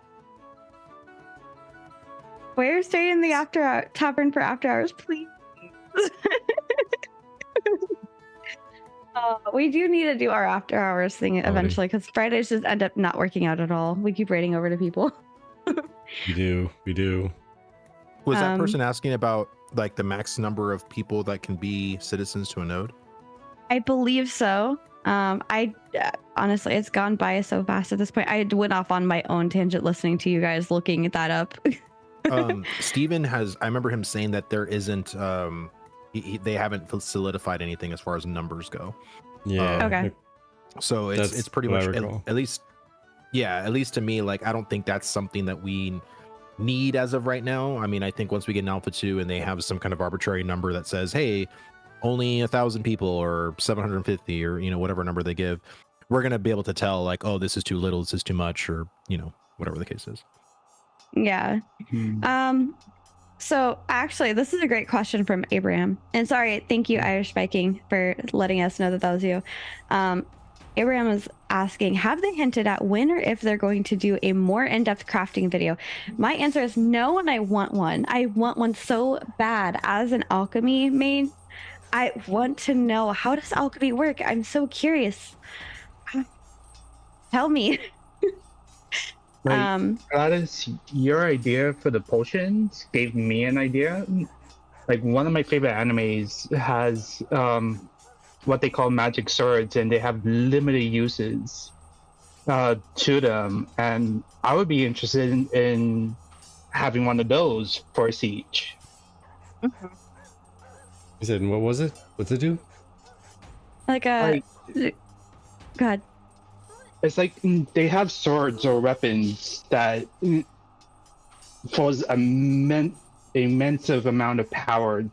Where's staying in the tavern for after hours, please? We do need to do our after hours thing eventually, because Fridays just end up not working out at all. We keep raiding over to people. We do. Was that person asking about like the max number of people that can be citizens to a node? I believe so. I honestly, it's gone by so fast at this point. I went off on my own tangent listening to you guys looking that up. Steven has, I remember him saying that there isn't, they haven't solidified anything as far as numbers go. Yeah. Okay. So it's pretty much, at least to me, like, I don't think that's something that we need as of right now. I mean, I think once we get an alpha 2 and they have some kind of arbitrary number that says, hey, only 1,000 people or 750 or, whatever number they give, we're going to be able to tell like, oh, this is too little, this is too much, or, whatever the case is. Yeah. So actually, this is a great question from Abraham. And sorry, thank you, Irish Viking, for letting us know that was you. Abraham is asking, have they hinted at when or if they're going to do a more in-depth crafting video? My answer is no, and I want one. I want one so bad. As an alchemy main, I want to know, how does alchemy work? I'm so curious. Tell me. Gladys, your idea for the potions gave me an idea. Like, one of my favorite animes has what they call magic swords, and they have limited uses to them, and I would be interested in having one of those for Siege. Mm-hmm. You said, what was it? What's it do? Like a... Go ahead. It's like they have swords or weapons that pose immense amount of power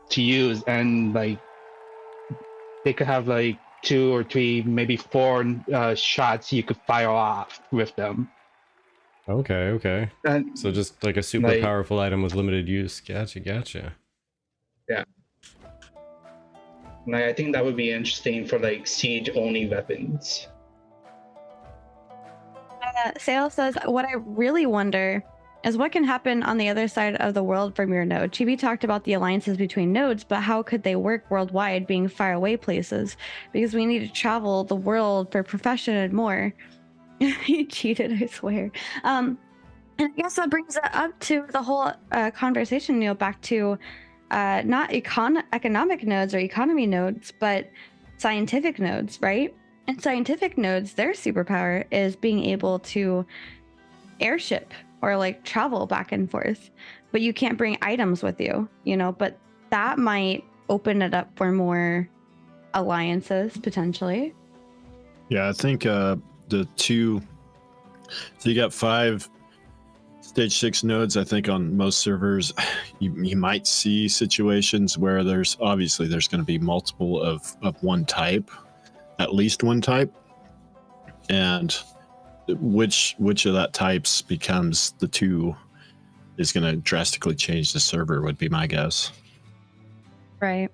to use, and like they could have like 2 or 3, maybe 4 shots you could fire off with them. Okay. And, so just like a super powerful item with limited use. Gotcha. Yeah. Like, I think that would be interesting for like siege only weapons. Sale says, what I really wonder is what can happen on the other side of the world from your node. Chibi talked about the alliances between nodes, but how could they work worldwide, being far away places? Because we need to travel the world for profession and more. You cheated, I swear. And I guess that brings it up to the whole conversation, back to not economic nodes or economy nodes, but scientific nodes, right? And scientific nodes, their superpower is being able to airship or like travel back and forth, but you can't bring items with you, but that might open it up for more alliances potentially. Yeah, I think the 2, so you got 5 stage 6 nodes. I think on most servers you might see situations where there's going to be multiple of one type, at least one type, and which of that types becomes the 2 is going to drastically change the server, would be my guess. Right.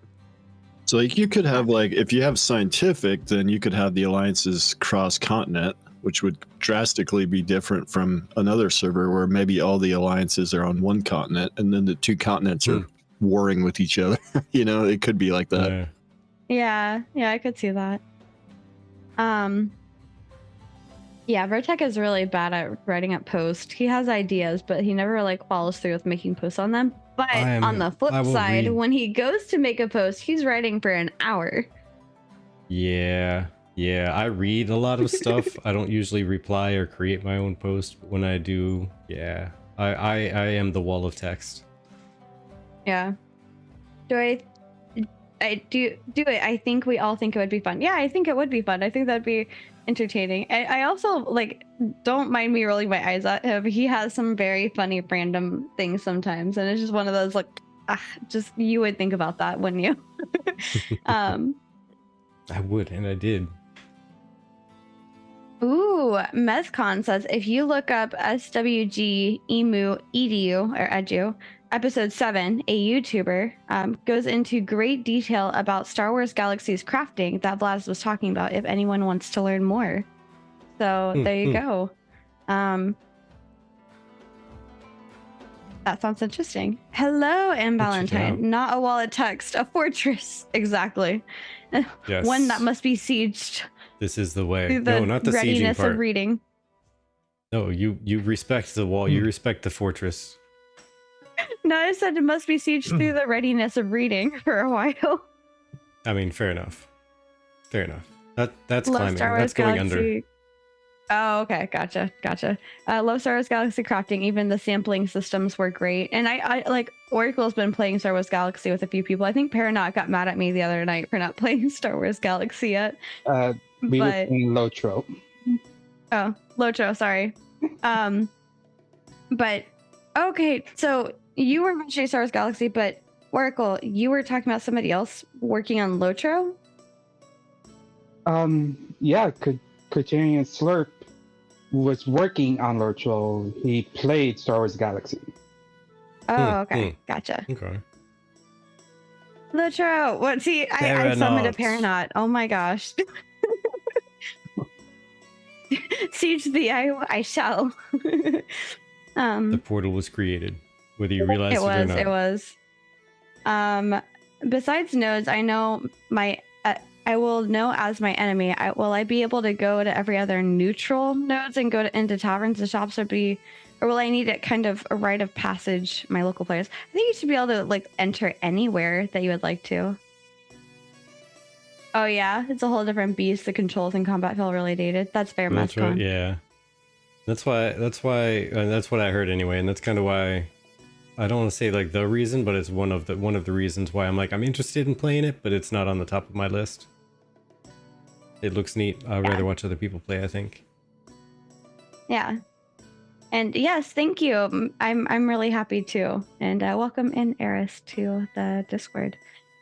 So like you could have, like, if you have scientific, then you could have the alliances cross continent, which would drastically be different from another server where maybe all the alliances are on one continent and then the 2 continents are warring with each other. It could be like that. Yeah, I could see that. Yeah, Vertec is really bad at writing up posts. He has ideas, but he never like follows through with making posts on them. But on the flip side, when he goes to make a post, he's writing for an hour. Yeah. I read a lot of stuff. I don't usually reply or create my own post, but when I do, yeah, I am the wall of text. Yeah. Do I do it? I think we all think it would be fun. Yeah, I think it would be fun. I think that'd be entertaining. I also like, don't mind me rolling my eyes at him. He has some very funny random things sometimes, and it's just one of those like, just you would think about that, wouldn't you? I would, and I did. Ooh, Mezcon says if you look up SWG emu edu or edu episode 7, a YouTuber goes into great detail about Star Wars Galaxy's crafting that Vlad was talking about. If anyone wants to learn more, so there you go. That sounds interesting. Hello, and Valentine. Not a wall of text, a fortress. Exactly. Yes. One that must be sieged. This is the way. The no, not the sieging readiness part. of reading. No, you respect the wall. You respect the fortress. No, I said it must be sieged through the readiness of reading for a while. I mean, fair enough. Fair enough. That's Love climbing. Star Wars That's going Galaxy. under. Oh, okay, gotcha. Love Star Wars Galaxy crafting. Even the sampling systems were great. And I like Oracle's been playing Star Wars Galaxy with a few people. I think Paranaut got mad at me the other night for not playing Star Wars Galaxy yet. We were playing Lotro. Oh, Lotro, sorry. But okay, so you were mentioning Star Wars Galaxy, but Oracle, you were talking about somebody else working on Lotro? Yeah, Criterion Slurp was working on Lotro. He played Star Wars Galaxy. Oh, okay. Gotcha. Okay. Lotro, what? See, I summoned a Paranaut. Oh my gosh. Siege thee, I shall. The portal was created, whether you realize it or not. It was. Besides nodes, I know I will know as my enemy. Will I be able to go to every other neutral nodes and go into taverns and shops, or will I need it kind of a rite of passage? My local players, I think you should be able to like enter anywhere that you would like to. Oh yeah, it's a whole different beast. The controls and combat feel really dated. That's fair, That's Mezcon. right. Yeah, that's why, and that's what I heard anyway, and that's kind of why. I don't want to say like the reason, but it's one of the reasons why I'm interested in playing it, but it's not on the top of my list. It looks neat. I'd rather watch other people play, I think. Yeah. And yes, thank you. I'm really happy too. And welcome in Eris to the Discord.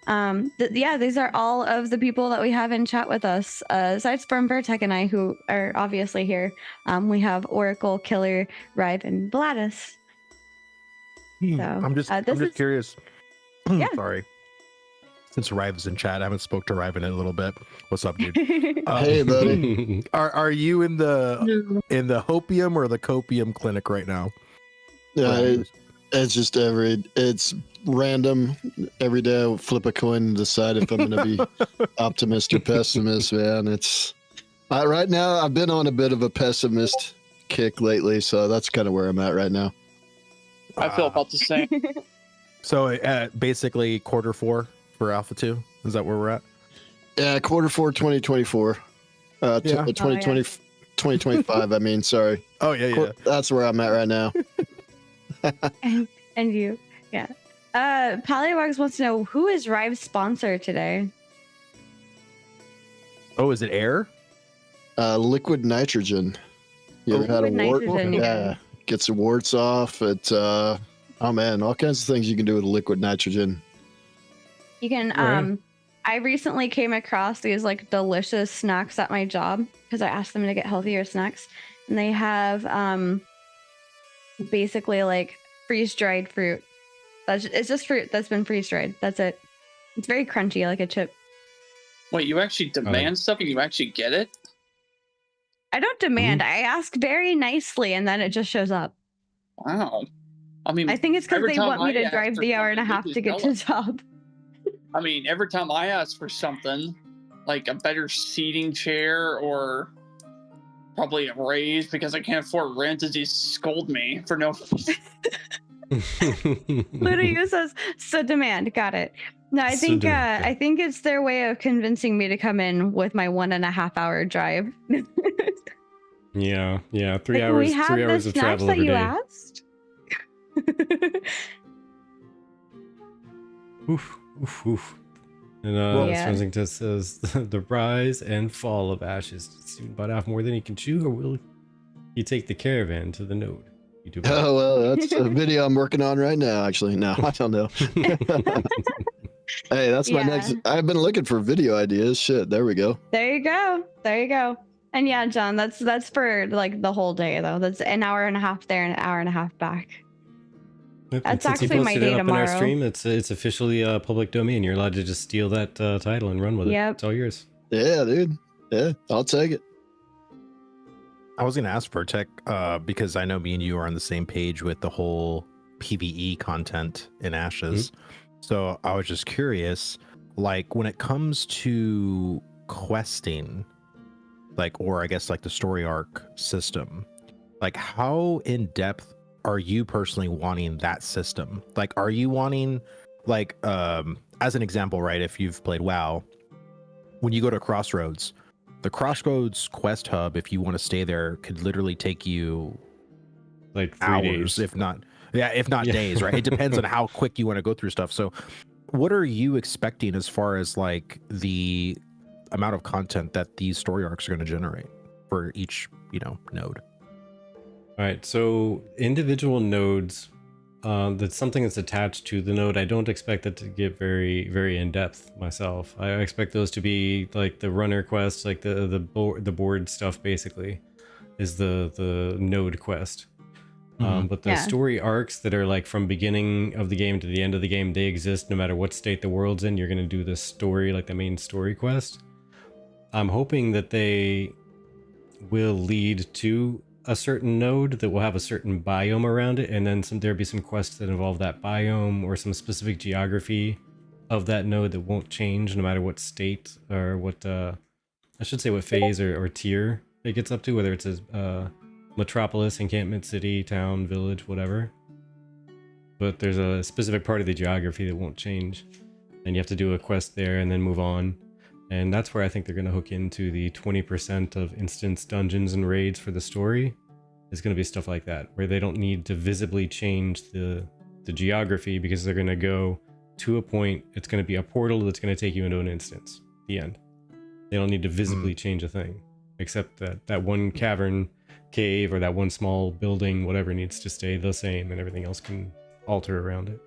These are all of the people that we have in chat with us. Aside from Vertek and I, who are obviously here, we have Oracle, Killer, Rive, and Bladis. So, I'm just curious. Yeah. Sorry. Since Rive's in chat, I haven't spoke to Rive in a little bit. What's up, dude? Hey, buddy. Are you in the hopium or the copium clinic right now? Yeah, it's just it's random. Every day I'll flip a coin and decide if I'm going to be optimist or pessimist, man. It's right now I've been on a bit of a pessimist kick lately, so that's kind of where I'm at right now. I feel about the same. So basically quarter 4 for Alpha 2. Is that where we're at? Yeah, quarter 4 2024. 2025, I mean, sorry. Oh, yeah. That's where I'm at right now. and you. Yeah. Polywogs wants to know, who is Rive's sponsor today? Oh, is it air? Liquid nitrogen. You ever had a wart? Yeah. Gets the warts off. It oh man, all kinds of things you can do with liquid nitrogen. You can I recently came across these like delicious snacks at my job because I asked them to get healthier snacks, and they have basically like freeze-dried fruit. It's just fruit that's been freeze-dried. That's it. It's very crunchy, like a chip. Wait, you actually demand stuff and you actually get it? I don't demand. I ask very nicely, and then it just shows up. Wow. I mean, I think it's because they want me to drive the hour and a half to get to the job. I mean, every time I ask for something, like a better seating chair or probably a raise because I can't afford rent, they scold me for no reason. Ludo says, so demand. Got it. No, I So think demand, I think it's their way of convincing me to come in with my 1.5 hour drive. Yeah, 3 Like, we hours, have 3 the hours of snacks travel that every you day. asked. Oof, oof, oof. And Yeah. Swensington says the rise and fall of Ashes soon bite off more than he can chew, or will he take the caravan to the node? You do both. Oh well, that's a video I'm working on right now. Actually, no, I don't know. Hey, that's my next. I've been looking for video ideas. Shit, there we go. There you go. There you go. And yeah, John, that's for like the whole day though. That's an hour and a half there and an hour and a half back. Yep, That's and since actually you my posted it day up in our tomorrow. stream, it's officially public domain. You're allowed to just steal that title and run with it. Yep. It's all yours. Yeah, dude. Yeah, I'll take it. I was going to ask for tech because I know me and you are on the same page with the whole PvE content in Ashes. So I was just curious, like when it comes to questing, like, or I guess like the story arc system, like how in depth are you personally wanting that system? Like, are you wanting, like, as an example, right? If you've played WoW, when you go to Crossroads, the Crossroads quest hub, if you want to stay there, could literally take you Like 3 hours, days. if not days, right? It depends on how quick you want to go through stuff. So what are you expecting as far as like the amount of content that these story arcs are going to generate for each, node? All right, so individual nodes, that's something that's attached to the node. I don't expect it to get very, very in depth myself. I expect those to be like the runner quests, like the board stuff. Basically, is the node quest. But the story arcs that are like from beginning of the game to the end of the game, they exist no matter what state the world's in. You're gonna do the story, like the main story quest. I'm hoping that they will lead to a certain node that will have a certain biome around it, and then there'll be some quests that involve that biome or some specific geography of that node that won't change no matter what state or what I should say what phase or tier it gets up to, whether it's a metropolis, encampment, city, town, village, whatever. But there's a specific part of the geography that won't change, and you have to do a quest there and then move on. And that's where I think they're going to hook into the 20% of instance dungeons and raids for the story. Is going to be stuff like that, where they don't need to visibly change the geography, because they're going to go to a point. It's going to be a portal that's going to take you into an instance. The end. They don't need to visibly change a thing, except that one cavern cave or that one small building, whatever, needs to stay the same, and everything else can alter around it.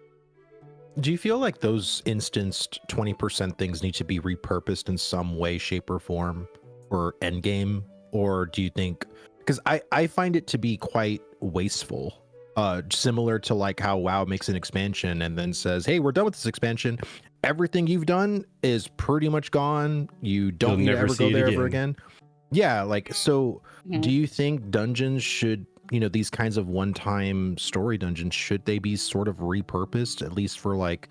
Do you feel like those instanced 20% things need to be repurposed in some way, shape, or form for endgame? Or do you think, because I find it to be quite wasteful, similar to like how WoW makes an expansion and then says, hey, we're done with this expansion. Everything you've done is pretty much gone. You don't need to ever go there ever again. Yeah, like, so do you think dungeons should, these kinds of one-time story dungeons, should they be sort of repurposed, at least for like,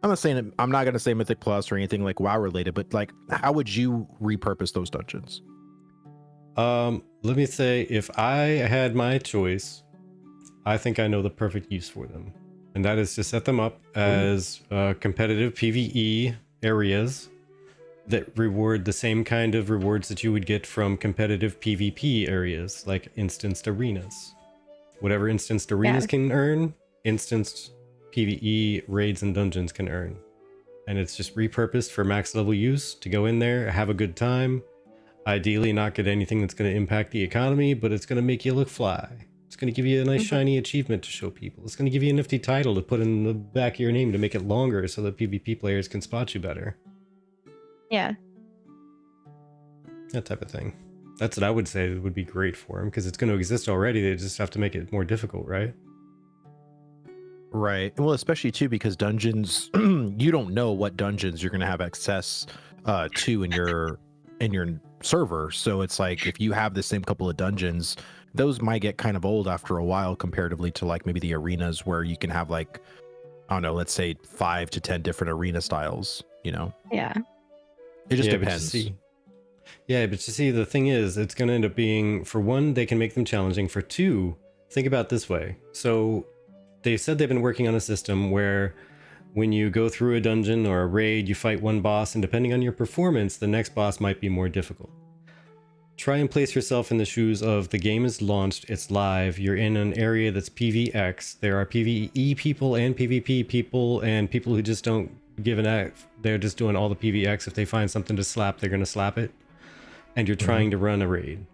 I'm not going to say Mythic Plus or anything like WoW related, but like, how would you repurpose those dungeons? Let me say, if I had my choice, I think I know the perfect use for them. And that is to set them up as competitive PvE areas that reward the same kind of rewards that you would get from competitive PvP areas, like instanced arenas. Whatever instanced arenas can earn, instanced PvE raids and dungeons can earn. And it's just repurposed for max level use to go in there, have a good time. Ideally not get anything that's going to impact the economy, but it's going to make you look fly. It's going to give you a nice shiny achievement to show people. It's going to give you a nifty title to put in the back of your name to make it longer so that PvP players can spot you better. Yeah. That type of thing. That's what I would say would be great for them, because it's going to exist already. They just have to make it more difficult, right? Right. Well, especially too, because dungeons, you don't know what dungeons you're going to have access to in your server. So it's like, if you have the same couple of dungeons, those might get kind of old after a while comparatively to like maybe the arenas where you can have like, I don't know, let's say 5 to 10 different arena styles, Yeah. It just depends. But you see, the thing is, it's going to end up being, for one, they can make them challenging. For two, think about it this way. So they said they've been working on a system where when you go through a dungeon or a raid, you fight one boss, and depending on your performance, the next boss might be more difficult. Try and place yourself in the shoes of the game is launched, it's live, you're in an area that's PvX, there are PvE people and PvP people and people who just don't give an F. They're just doing all the PvX. If they find something to slap, they're going to slap it. And you're trying to run a raid.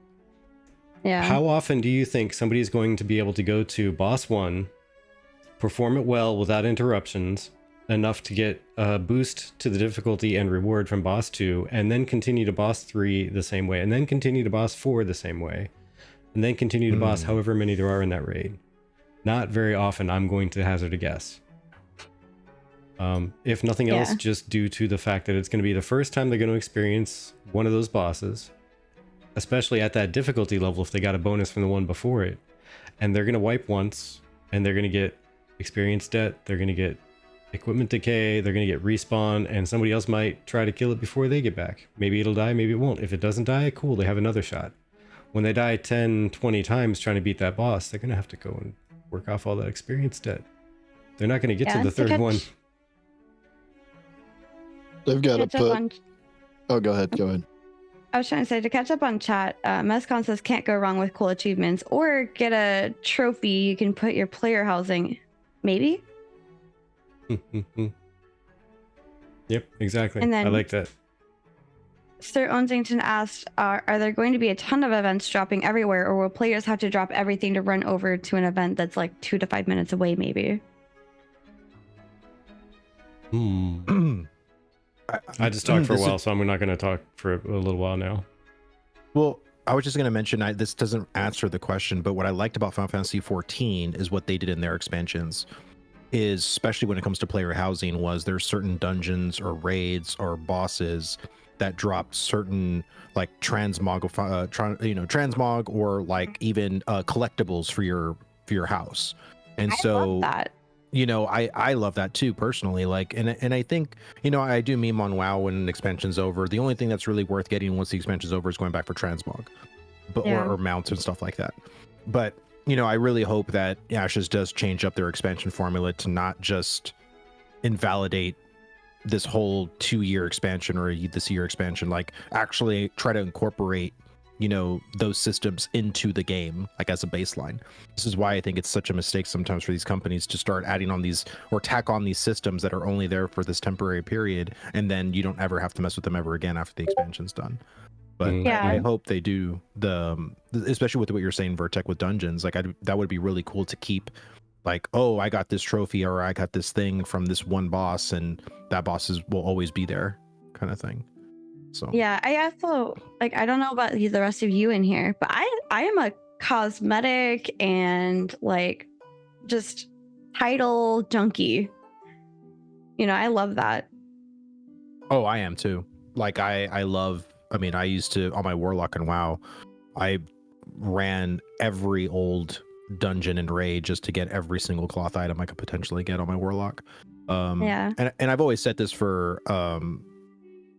Yeah. How often do you think somebody's going to be able to go to boss 1, perform it well without interruptions, enough to get a boost to the difficulty and reward from boss 2, and then continue to boss 3 the same way, and then continue to boss 4 the same way, and then continue to boss however many there are in that raid? Not very often, I'm going to hazard a guess. If nothing else, just due to the fact that it's going to be the first time they're going to experience one of those bosses, especially at that difficulty level if they got a bonus from the one before it, and they're going to wipe once, and they're going to get experience debt, they're going to get equipment decay, they're going to get respawn, and somebody else might try to kill it before they get back. Maybe it'll die, maybe it won't. If it doesn't die, cool, they have another shot. When they die 10, 20 times trying to beat that boss, they're going to have to go and work off all that experience debt. They're not going to get to the third one. They've got to put... Oh, go ahead. I was trying to say, to catch up on chat, Mescon says can't go wrong with cool achievements or get a trophy you can put your player housing. Maybe? Yep, exactly. And then, I like that. Sir Onsington asked, are there going to be a ton of events dropping everywhere, or will players have to drop everything to run over to an event that's like 2 to 5 minutes away, maybe? I just talked for a while, so I'm not going to talk for a little while now. Well, I was just going to mention, this doesn't answer the question, but what I liked about Final Fantasy XIV is what they did in their expansions, is especially when it comes to player housing, was there's certain dungeons or raids or bosses that dropped certain like transmog, transmog, or like even collectibles for your house. And I love that. I love that too personally. Like, and I think, I do meme on WoW when an expansion's over. The only thing that's really worth getting once the expansion's over is going back for transmog, or mounts and stuff like that. But I really hope that Ashes does change up their expansion formula to not just invalidate this whole 2-year expansion or this year expansion, like actually try to incorporate those systems into the game, like as a baseline. This is why I think it's such a mistake sometimes for these companies to start adding on these or tack on these systems that are only there for this temporary period, and then you don't ever have to mess with them ever again after the expansion's done. But I hope they do especially with what you're saying, Vertec, with dungeons. Like that would be really cool to keep, like, oh, I got this trophy or I got this thing from this one boss, and that boss will always be there, kind of thing. So yeah, I also I don't know about the rest of you in here, but I am a cosmetic and just title junkie. I love that. Oh, I am too. I love. I used to, on my Warlock and WoW, I ran every old dungeon and raid just to get every single cloth item I could potentially get on my Warlock. And I've always said this for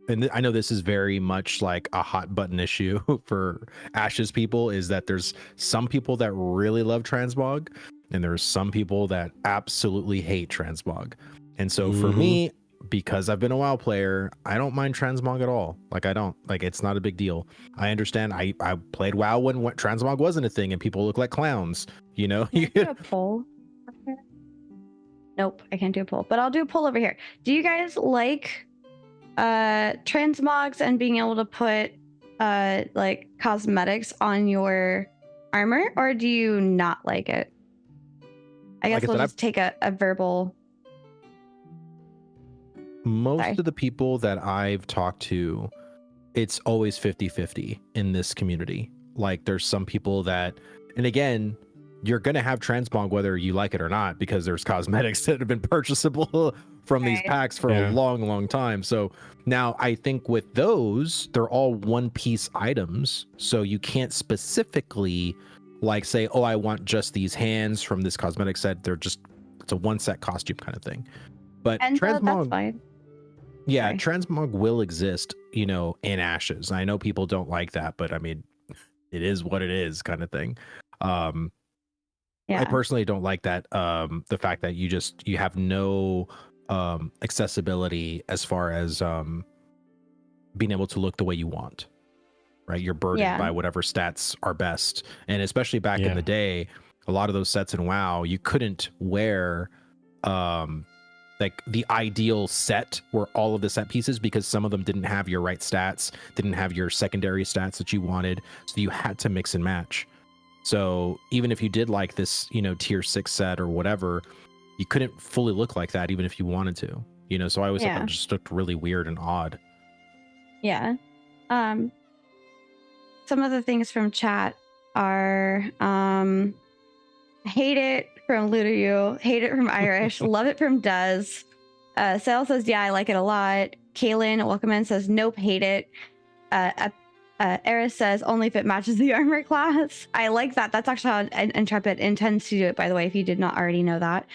and I know this is very much like a hot button issue for Ashes people, is that there's some people that really love Transmog and there's some people that absolutely hate Transmog. And so for me, because I've been a WoW player, I don't mind Transmog at all. It's not a big deal. I understand. I played WoW when Transmog wasn't a thing and people look like clowns, Can I do a poll? Nope, I can't do a poll, but I'll do a poll over here. Do you guys like transmogs and being able to put cosmetics on your armor, or do you not like it? I guess we'll just take a verbal. Most of the people that I've talked to, it's always 50-50 in this community. There's some people that, and again, you're going to have transmog whether you like it or not, because there's cosmetics that have been purchasable from these packs for a long time. So now I think with those, they're all one-piece items, so you can't specifically say, oh, I want just these hands from this cosmetic set. It's a one-set costume kind of thing. But transmog, that's fine. Yeah, transmog will exist, in Ashes. I know people don't like that, but it is what it is, kind of thing. Yeah. I personally don't like that. The fact that you have no accessibility as far as being able to look the way you want. Right, you're burdened by whatever stats are best, and especially back in the day, a lot of those sets in WoW, you couldn't wear like the ideal set where all of the set pieces, because some of them didn't have your right stats, didn't have your secondary stats that you wanted, so you had to mix and match. So even if you did like this, you know, tier 6 set or whatever, you couldn't fully look like that even if you wanted to, you know. So I always thought it just looked really weird and odd. Yeah. Some of the things from chat are hate it from Ludoyu, hate it from Irish, love it from Duz. Sal says, yeah, I like it a lot. Kaylin, welcome in, says, nope, hate it. Eris says, only if it matches the armor class. I like that. That's actually how Intrepid intends to do it, by the way, if you did not already know that.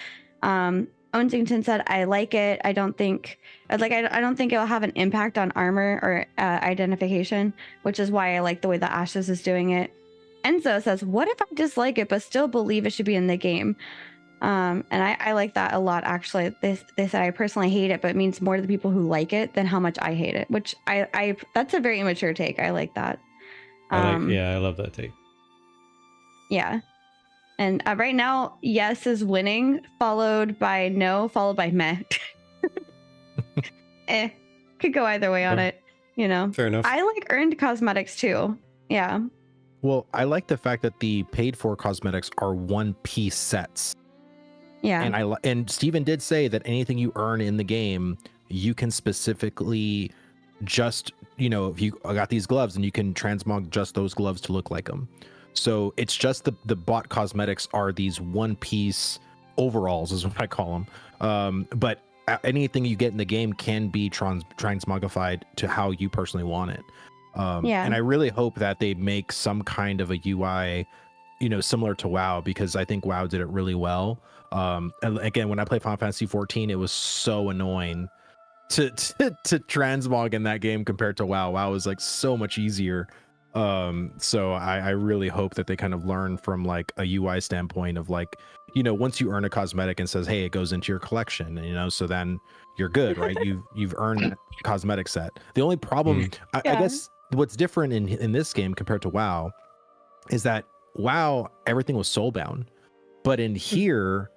Owensington said, I like it. I don't think it will have an impact on armor or identification, which is why I like the way that Ashes is doing it. Enzo says, what if I dislike it but still believe it should be in the game? And I like that a lot, actually. They said, I personally hate it, but it means more to the people who like it than how much I hate it, which I that's a very immature take. I like that. I love that take. Yeah. And right now, yes is winning, followed by no, followed by meh. Could go either way on it, you know. Fair enough. I like earned cosmetics too. Yeah. Well, I like the fact that the paid for cosmetics are one-piece sets. Yeah. And Steven did say that anything you earn in the game, you can specifically just, you know, if you got these gloves and you can transmog just those gloves to look like them. So it's just the bought cosmetics are these one-piece overalls is what I call them. But anything you get in the game can be transmogified to how you personally want it. And I really hope that they make some kind of a UI, you know, similar to WoW, because I think WoW did it really well. And again, when I played Final Fantasy 14, it was so annoying to transmog in that game compared to WoW. WoW was like so much easier. So I really hope that they kind of learn from like a UI standpoint of like, you know, once you earn a cosmetic and says, hey, it goes into your collection, you know, so then you're good, right? You've earned that cosmetic set. The only problem, I guess what's different in this game compared to WoW is that WoW, everything was soulbound, but in here,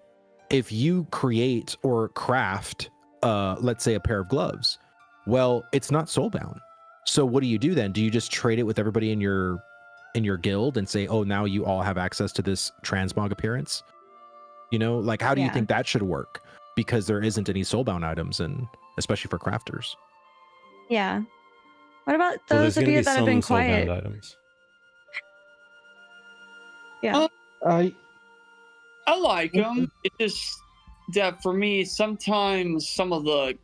if you create or craft, let's say a pair of gloves, well, it's not soulbound. So what do you do then? Do you just trade it with everybody in your guild and say, oh, now you all have access to this transmog appearance? You know, like how do you think that should work? Because there isn't any soulbound items, and especially for crafters. Yeah. What about those of you that have been quiet? Items. Yeah. I like them. It just that for me, sometimes some of the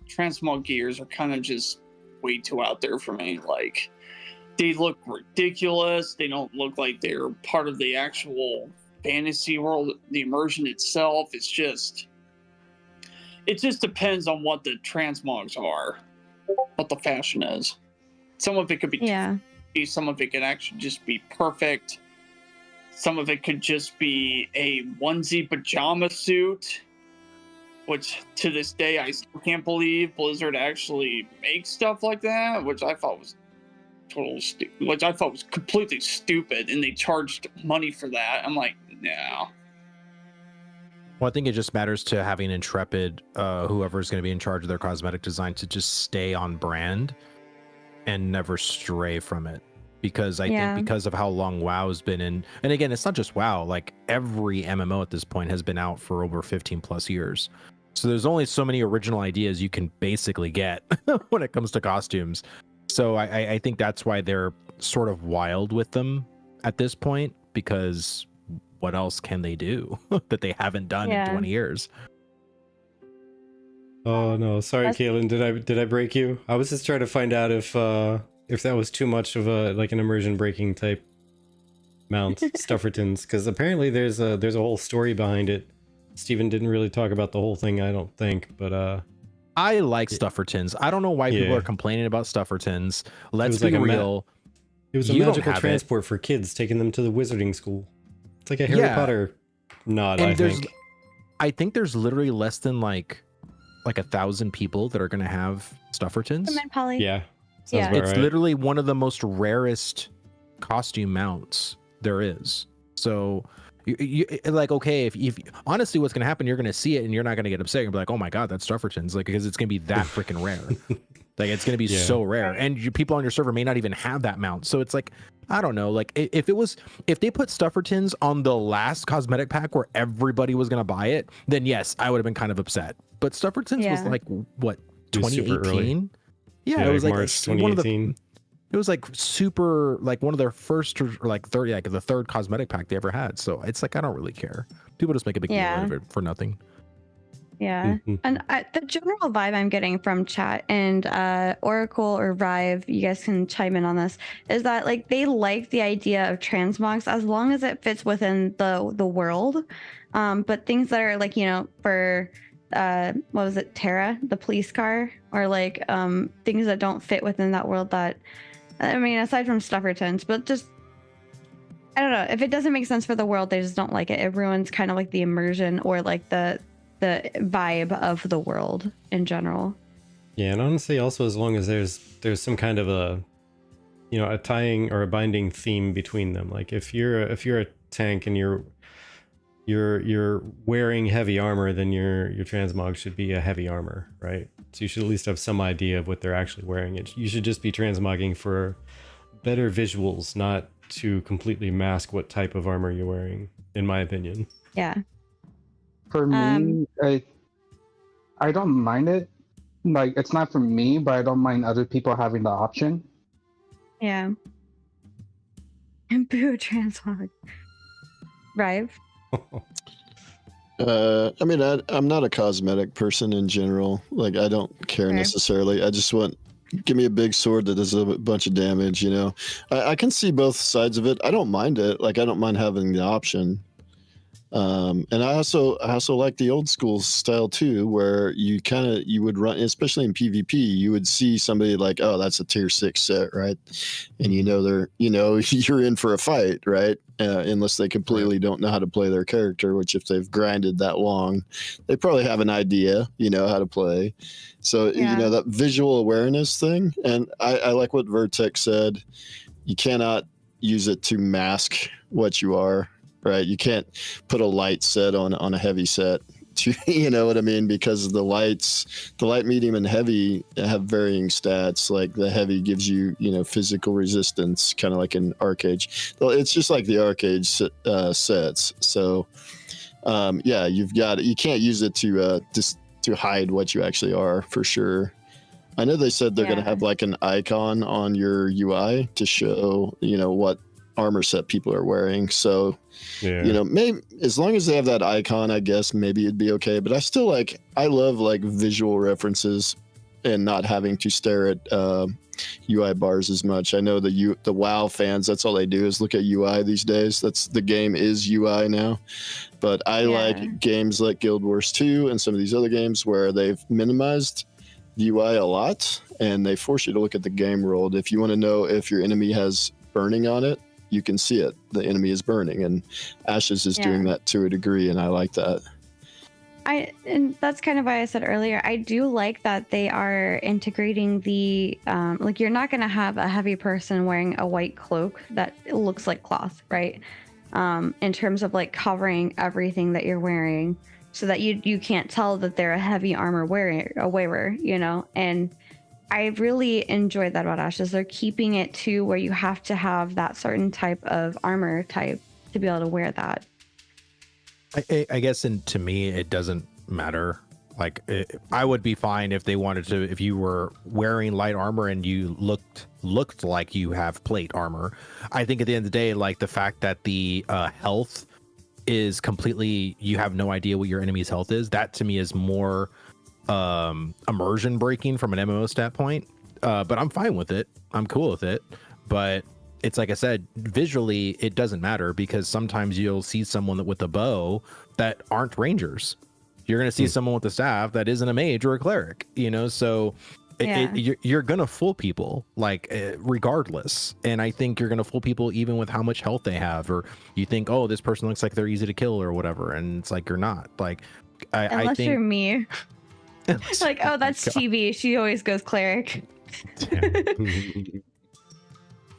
transmog gears are kind of just way too out there for me. Like, they look ridiculous. They don't look like they're part of the actual fantasy world. The immersion itself, it just depends on what the transmogs are, what the fashion is. Some of it could be some of it could actually just be perfect. Some of it could just be a onesie pajama suit, which to this day I still can't believe Blizzard actually makes stuff like that, which I thought was completely stupid, and they charged money for that. I'm like, no. Well, I think it just matters to having Intrepid, whoever's going to be in charge of their cosmetic design, to just stay on brand and never stray from it. Because I think because of how long WoW's been in, and again, it's not just WoW, like every MMO at this point has been out for over 15 plus years. So there's only so many original ideas you can basically get when it comes to costumes. So I think that's why they're sort of wild with them at this point, because what else can they do that they haven't done in 20 years? Oh no, sorry, Kaylin, did I break you? I was just trying to find out if that was too much of a like an immersion breaking type mount, Stuffertons, because apparently there's a whole story behind it. Steven didn't really talk about the whole thing, I don't think, but I like Stuffertons. I don't know why people are complaining about Stuffertons. Let's be real. It was a magical transport for kids, taking them to the wizarding school. It's like a Harry Potter not. And I I think there's literally less than like 1,000 people that are going to have Stuffertons. Come in, Polly. Yeah, sounds Yeah. about It's right. literally one of the most rarest costume mounts there is. So you like, okay, if honestly what's going to happen, you're going to see it and you're not going to get upset. You're gonna be like, oh my god, that's Stuffertons, like, because it's going to be that freaking rare. Like, it's going to be Yeah. so rare, and people on your server may not even have that mount. So it's like, I don't know, like if they put Stuffertons on the last cosmetic pack where everybody was going to buy it, then yes, I would have been kind of upset. But Stuffertons was like, what, It was super early. 2018? Yeah, Yeah, it was like March one of the 2018. it was like super, like one of their first, or like third, like the third cosmetic pack they ever had. So it's like, I don't really care. People just make a big deal out of it for nothing. Yeah. Mhm. And the general vibe I'm getting from chat and Oracle or Rive, you guys can chime in on this, is that like they like the idea of transmogs as long as it fits within the world. But things that are like, you know, for what was it, Terra, the police car, or like things that don't fit within that world, that I mean, aside from Stuffertons, but just I don't know, if it doesn't make sense for the world, they just don't like it. It ruins kind of like the immersion or like the vibe of the world in general. Yeah, and honestly, also as long as there's some kind of a, you know, a tying or a binding theme between them. Like if you're a tank and you're wearing heavy armor, then your transmog should be a heavy armor, right? So you should at least have some idea of what they're actually wearing. You should just be transmogging for better visuals, not to completely mask what type of armor you're wearing, in my opinion. Yeah. For me, I don't mind it. Like, it's not for me, but I don't mind other people having the option. Yeah. And boo transmog. Rive. I mean, I'm not a cosmetic person in general. Like, I don't care Fair. necessarily. I just want, give me a big sword that does a bunch of damage, you know? I can see both sides of it. I don't mind it. Like, I don't mind having the option. And I also like the old school style too, where you would run, especially in PvP, you would see somebody like, oh, that's a tier 6 set, right? And you're in for a fight, right? Unless they completely don't know how to play their character, which if they've grinded that long, they probably have an idea, how to play. So, Yeah. that visual awareness thing. And I like what Vertex said. You cannot use it to mask what you are. Right, you can't put a light set on a heavy set. You know what I mean? Because the light, medium, and heavy have varying stats. Like the heavy gives you, physical resistance, kind of like an arcade. Well, it's just like the arcade sets. So, you can't use it to hide what you actually are, for sure. I know they said they're going to have like an icon on your UI to show, what armor set people are wearing. So, maybe as long as they have that icon, I guess maybe it'd be okay. But I love like visual references and not having to stare at UI bars as much. I know the WoW fans, that's all they do is look at UI these days. The game is UI now. But I like games like Guild Wars 2 and some of these other games where they've minimized the UI a lot and they force you to look at the game world. If you want to know if your enemy has burning on it, you can see it. The enemy is burning, and Ashes is doing that to a degree, and I like that. And that's kind of why I said earlier, I do like that they are integrating the like, you're not going to have a heavy person wearing a white cloak that looks like cloth, right? In terms of like covering everything that you're wearing, so that you can't tell that they're a heavy armor wearer, and I really enjoyed that about Ashes. They're keeping it to where you have to have that certain type of armor type to be able to wear that. I guess, and to me, it doesn't matter. Like, I would be fine if they wanted to, if you were wearing light armor and you looked like you have plate armor. I think at the end of the day, like the fact that the health is completely, you have no idea what your enemy's health is. That to me is more immersion breaking from an MMO stat point, but I'm fine with it. I'm cool with it. But it's like I said, visually it doesn't matter, because sometimes you'll see someone with a bow that aren't rangers. You're going to see someone with a staff that isn't a mage or a cleric, so You're gonna fool people, like regardless. And I think you're gonna fool people even with how much health they have, or you think, oh, this person looks like they're easy to kill or whatever, and it's like you're not. Like, I think you're me. Like, oh, that's TV. She always goes cleric.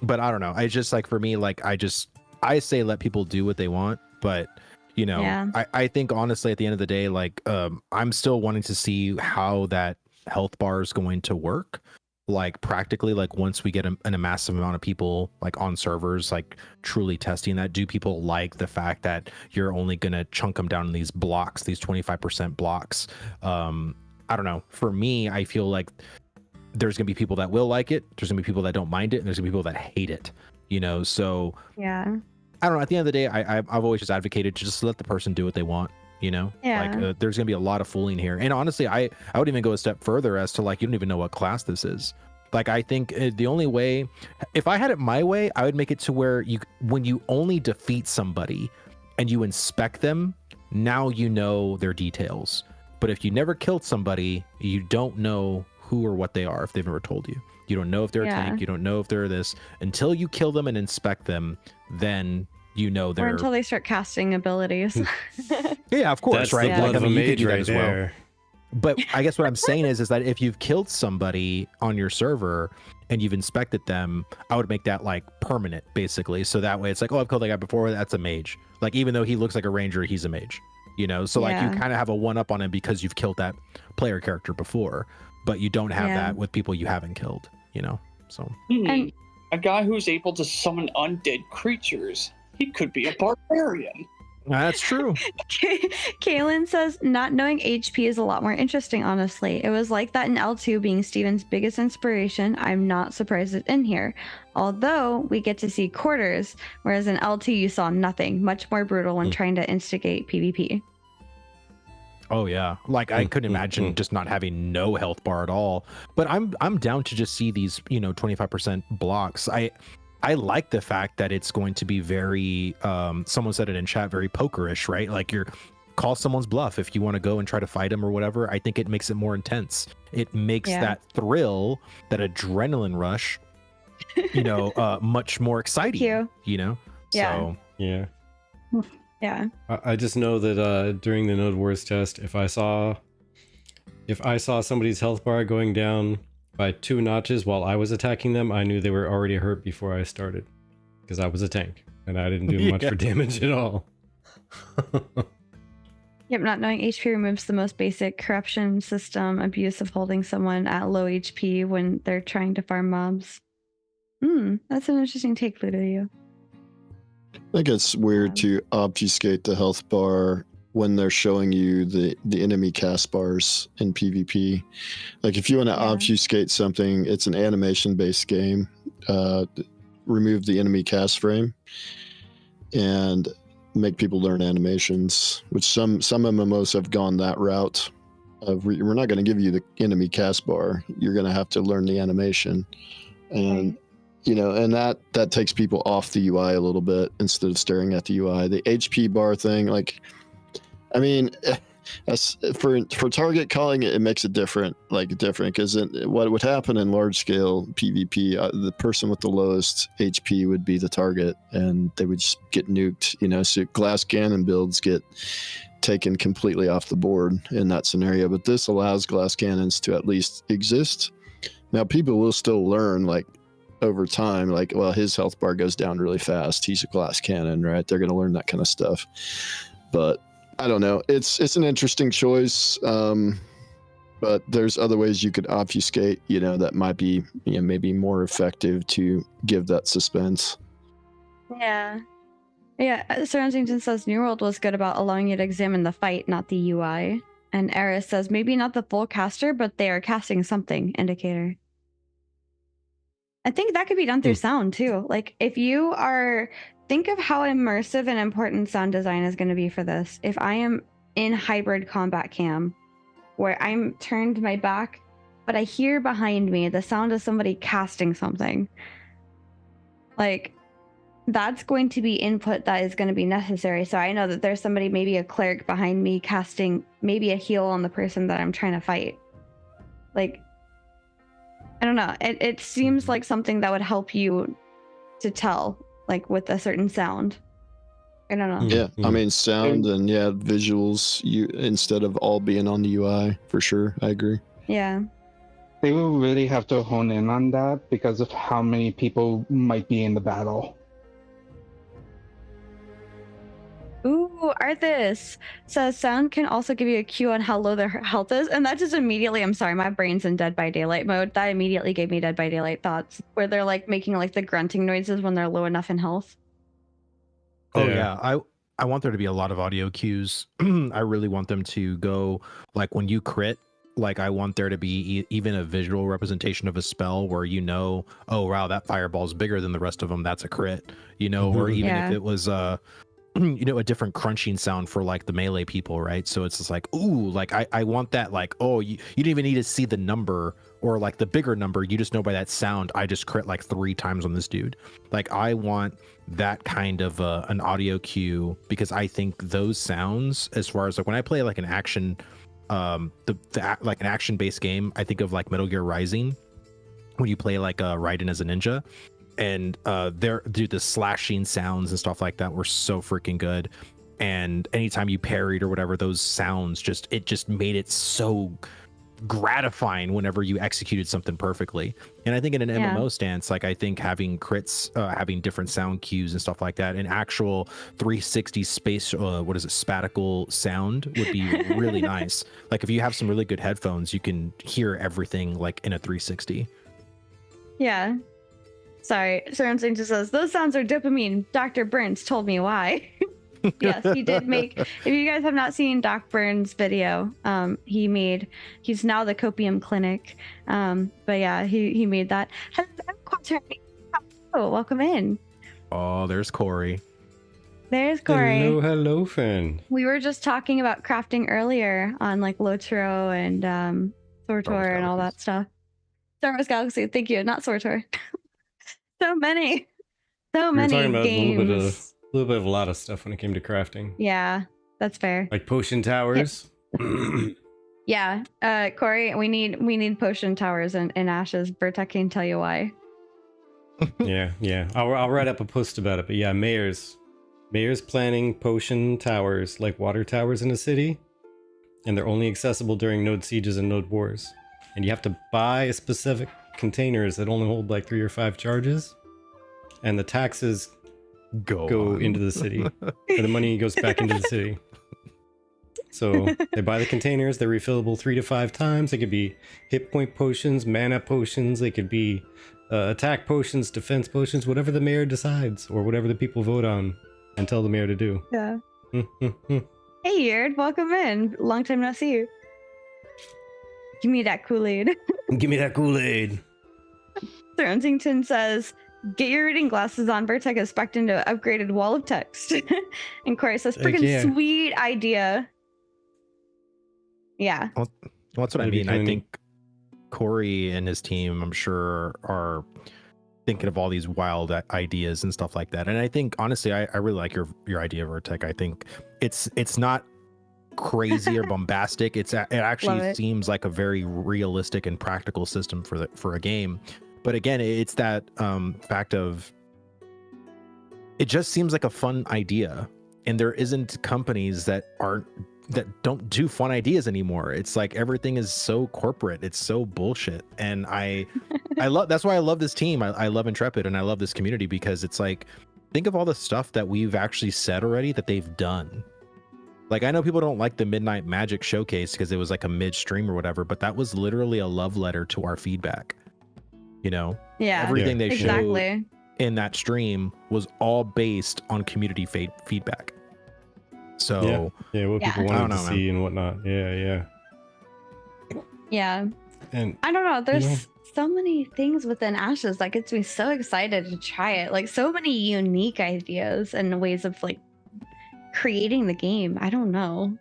But I don't know. I just like, for me, like, I say let people do what they want, but you know, I think honestly at the end of the day, like, I'm still wanting to see how that health bar is going to work, like practically, like once we get a massive amount of people like on servers, like truly testing that. Do people like the fact that you're only gonna chunk them down in these blocks, these 25% blocks? I don't know. For me, I feel like there's gonna be people that will like it, there's gonna be people that don't mind it, and there's gonna be people that hate it, you know. So yeah, I don't know. At the end of the day, I've always just advocated to just let the person do what they want, you know. Like there's gonna be a lot of fooling here. And honestly, I would even go a step further as to, like, you don't even know what class this is. Like, I think the only way, if I had it my way, I would make it to where when you only defeat somebody and you inspect them, now you know their details. But if you never killed somebody, you don't know who or what they are if they've never told you. You don't know if they're a tank. You don't know if they're this until you kill them and inspect them. Then you know they're. Or until they start casting abilities. Yeah, of course, That's right? the blood of a you could mage do that right as well. there. But I guess what I'm saying is that if you've killed somebody on your server and you've inspected them, I would make that like permanent, basically. So that way it's like, oh, I've killed that guy before. That's a mage. Like, even though he looks like a ranger, he's a mage. You know, so like you kind of have a one up on him because you've killed that player character before, but you don't have that with people you haven't killed, you know. So And a guy who's able to summon undead creatures, he could be a barbarian. that's true. Kaylin says, not knowing HP is a lot more interesting, honestly. It was like that in L2 being Steven's biggest inspiration. I'm not surprised it's in here. Although we get to see quarters, whereas in L2 you saw nothing. Much more brutal when trying to instigate PvP. Oh yeah, like I couldn't imagine just not having no health bar at all. But I'm down to just see these, you know, 25% blocks. I like the fact that it's going to be very, someone said it in chat, very pokerish, right? Like you're call someone's bluff if you want to go and try to fight them or whatever. I think it makes it more intense. It makes that thrill, that adrenaline rush, you know, much more exciting. You know? Yeah. So, yeah. Yeah. I just know that during the Node Wars test, if I saw somebody's health bar going down by 2 notches while I was attacking them, I knew they were already hurt before I started, because I was a tank and I didn't do much for damage at all. Yep, not knowing HP removes the most basic corruption system abuse of holding someone at low HP when they're trying to farm mobs. That's an interesting take, Ludo. I think it's weird to obfuscate the health bar when they're showing you the enemy cast bars in PvP. Like, if you want to obfuscate something, it's an animation-based game. Remove the enemy cast frame and make people learn animations, which some MMOs have gone that route. We're not going to give you the enemy cast bar. You're going to have to learn the animation. And you know, and that takes people off the UI a little bit instead of staring at the UI. The HP bar thing, like, I mean, as for target calling, it makes it different, because what would happen in large scale PvP, the person with the lowest HP would be the target, and they would just get nuked. You know, so glass cannon builds get taken completely off the board in that scenario. But this allows glass cannons to at least exist. Now, people will still learn, like, over time, like, well, his health bar goes down really fast, he's a glass cannon, right? They're going to learn that kind of stuff. But I don't know, it's an interesting choice, but there's other ways you could obfuscate, you know, that might be, you know, maybe more effective to give that suspense. Yeah, Sir Huntington says New World was good about allowing you to examine the fight, not the UI. And Eris says maybe not the full caster, but they are casting something indicator. I think that could be done through sound too. Like, if you are, think of how immersive and important sound design is going to be for this. If I am in hybrid combat cam, where I'm turned my back, but I hear behind me the sound of somebody casting something, like, that's going to be input that is going to be necessary. So I know that there's somebody, maybe a cleric behind me, casting maybe a heal on the person that I'm trying to fight. Like, I don't know. It seems like something that would help you to tell, like with a certain sound. I don't know. Yeah, I Mm. mean sound and yeah, visuals. You instead of all being on the UI for sure. I agree. Yeah. They will really have to hone in on that because of how many people might be in the battle. Ooh, Arthas says sound can also give you a cue on how low their health is, and that just immediately, I'm sorry, my brain's in Dead by Daylight mode. That immediately gave me Dead by Daylight thoughts, where they're like making like the grunting noises when they're low enough in health. Oh Yeah. yeah, I want there to be a lot of audio cues. I really want them to go like when you crit. Like I want there to be even a visual representation of a spell where you know, oh wow, that fireball's bigger than the rest of them. That's a crit, you know. Or even Yeah. if it was you know, a different crunching sound for like the melee people, right? So it's just like, ooh, like I want that, like, oh, you didn't even need to see the number or like the bigger number. You just know by that sound, I just crit like 3 times on this dude. Like I want that kind of an audio cue, because I think those sounds, as far as like when I play like an action, like an action based game, I think of like Metal Gear Rising, when you play like Raiden as a ninja. And the slashing sounds and stuff like that were so freaking good. And anytime you parried or whatever, those sounds it just made it so gratifying whenever you executed something perfectly. And I think in an MMO stance, like I think having crits, having different sound cues and stuff like that, an actual 360 space, spatial sound would be really nice. Like if you have some really good headphones, you can hear everything like in a 360. Yeah. Sorry, Sorensen just says, those sounds are dopamine. Dr. Burns told me why. Yes, he did make, if you guys have not seen Doc Burns' video, he's now the Copium Clinic. But yeah, he made that. Hello, Quaternity. Oh, welcome in. Oh, there's Corey. There's Corey. Hello, friend. We were just talking about crafting earlier on like Lotro and Sortor and all that stuff. Star Wars Galaxy, thank you, not Sortor. So many We were talking about games. a little bit of a lot of stuff when it came to crafting. Yeah, that's fair. Like potion towers. Yeah, Corey, we need potion towers in Ashes. Bertek can tell you why. yeah. I'll write up a post about it. But yeah, mayor's planning potion towers, like water towers in a city, and they're only accessible during node sieges and node wars. And you have to buy a specific containers that only hold like 3 or 5 charges, and the taxes go into the city, or the money goes back into the city. So they buy the containers, they're refillable 3 to 5 times. They could be hit point potions, mana potions, they could be attack potions, defense potions, whatever the mayor decides, or whatever the people vote on and tell the mayor to do. Yeah. Hey, Yerd, welcome in. Long time no see you. Give me that Kool-Aid. Give me that Kool-Aid. Thorntington says, get your reading glasses on. Vertec is spec'd into an upgraded wall of text. And Corey says, freaking sweet idea. Yeah. Well, that's what I mean. I think Corey and his team, I'm sure, are thinking of all these wild ideas and stuff like that. And I think, honestly, I really like your idea, Vertec. I think it's not crazy or bombastic. It actually seems like a very realistic and practical system for a game. But again, it's that fact of it just seems like a fun idea, and there isn't companies that don't do fun ideas anymore. It's like everything is so corporate. It's so bullshit. And I love, that's why I love this team. I love Intrepid and I love this community, because it's like, think of all the stuff that we've actually said already that they've done. Like, I know people don't like the Midnight Magic showcase because it was like a mid-stream or whatever, but that was literally a love letter to our feedback. You know? Yeah. Everything they showed in that stream was all based on community feedback. So yeah, what people wanted to see and whatnot. Yeah. And I don't know, there's so many things within Ashes that gets me so excited to try it. Like, so many unique ideas and ways of like creating the game. I don't know.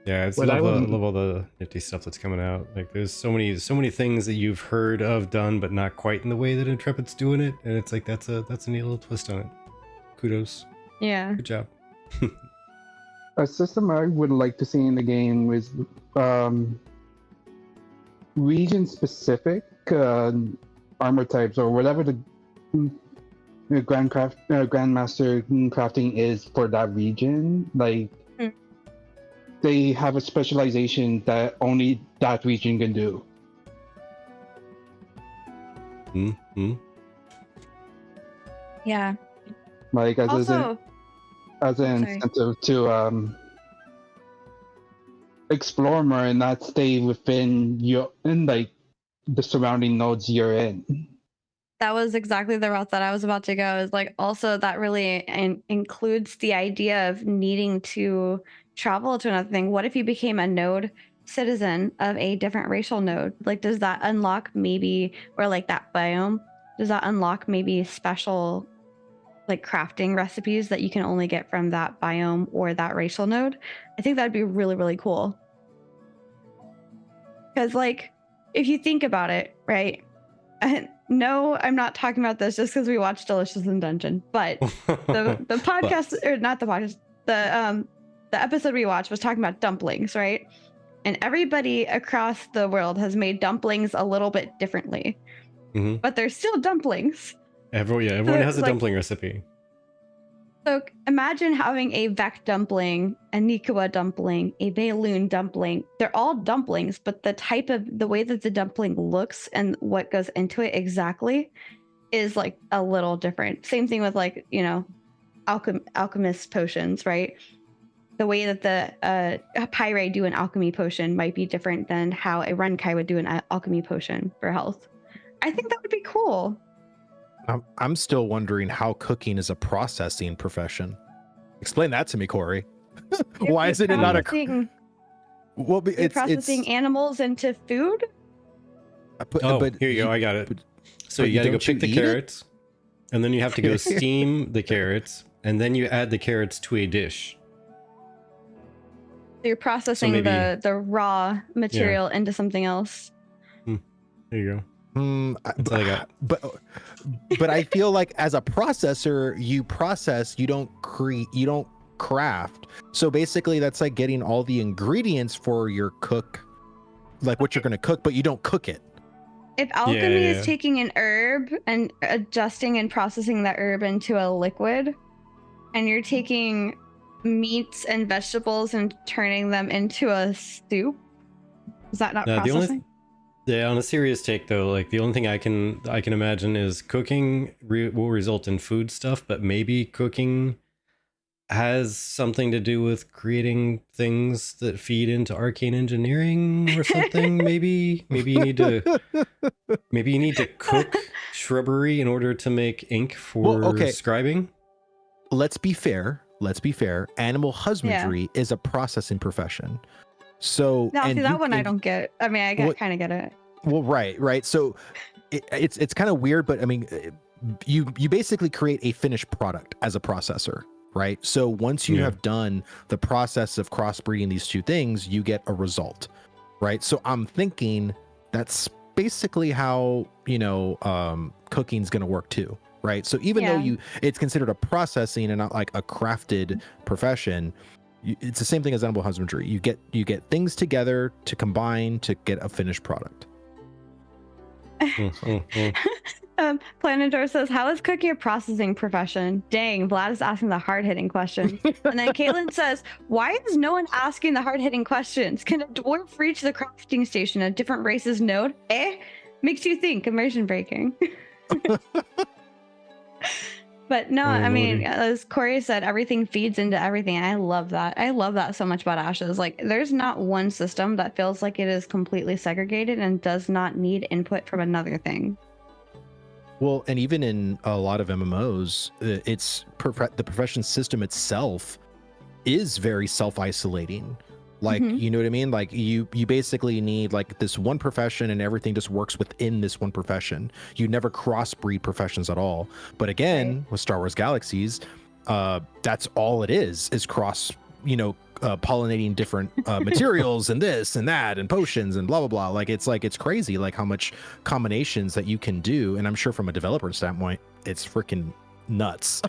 Yeah, I love all the nifty stuff that's coming out. Like, there's so many things that you've heard of done, but not quite in the way that Intrepid's doing it. And it's like that's a neat little twist on it. Kudos. Yeah. Good job. A system I would like to see in the game is region specific armor types or whatever the grandmaster crafting is for that region. Like they have a specialization that only that region can do. Yeah. Like as Also, an sorry. incentive to explore more and not stay within like the surrounding nodes you're in. that was exactly the route that I was about to go. Is like also that really includes the idea of needing to travel to another thing. What if you became a node citizen of a different racial node? Like, does that unlock maybe, or like that biome, does that unlock maybe special like crafting recipes that you can only get from that biome or that racial node? I think that'd be really, really cool. Because like, if you think about it, right? No, I'm not talking about this just because we watched Delicious in Dungeon, but the podcast, or not the podcast, the episode we watched was talking about dumplings, right? And everybody across the world has made dumplings a little bit differently, but they're still dumplings. Everyone has a dumpling recipe. So imagine having a Vec dumpling, a Nikawa dumpling, a Bayloon dumpling. They're all dumplings, but the way that the dumpling looks and what goes into it exactly is like a little different. Same thing with like, you know, alchemist potions, right? The way that the Pyre do an alchemy potion might be different than how a Renkai would do an alchemy potion for health. I think that would be cool. I'm still wondering how cooking is a processing profession. Explain that to me, Corey. Why isn't it not a? Well, it's processing animals into food. But here you go. I got it. So you got to go pick the carrots, and then you have to go steam the carrots, and then you add the carrots to a dish. So you're processing the raw material into something else. There you go. That's all I got. But I feel like as a processor, you process, you don't craft. So basically that's like getting all the ingredients for your cook, like what you're going to cook, but you don't cook it. If alchemy is taking an herb and adjusting and processing that herb into a liquid, and you're taking meats and vegetables and turning them into a soup, is that not processing? Yeah, on a serious take though, like the only thing I can imagine is cooking will result in food stuff, but maybe cooking has something to do with creating things that feed into arcane engineering or something. maybe you need to cook shrubbery in order to make ink for scribing. Let's be fair. Animal husbandry is a processing profession. So now, see, that one I don't get. I mean, I kind of get it. Well, right. So it's kind of weird, but I mean, you basically create a finished product as a processor, right? So once you have done the process of crossbreeding these two things, you get a result, right? So I'm thinking that's basically how cooking's going to work too, right? So even though it's considered a processing and not like a crafted profession. It's the same thing as animal husbandry. You get things together to combine to get a finished product. Planador says, how is cooking a processing profession? Dang, Vlad is asking the hard-hitting questions. And then Caitlin says, why is no one asking the hard-hitting questions? Can a dwarf reach the crafting station at different races node? Makes you think, immersion breaking. But no, I mean, as Corey said, everything feeds into everything. I love that. I love that so much about Ashes. Like, there's not one system that feels like it is completely segregated and does not need input from another thing. Well, and even in a lot of MMOs, the profession system itself is very self-isolating. Like, you know what I mean? Like you basically need like this one profession and everything just works within this one profession. You never crossbreed professions at all. But again, with Star Wars Galaxies, that's all it is cross, pollinating different materials and this and that and potions and blah, blah, blah. Like it's crazy, like how much combinations that you can do. And I'm sure from a developer standpoint, it's freaking nuts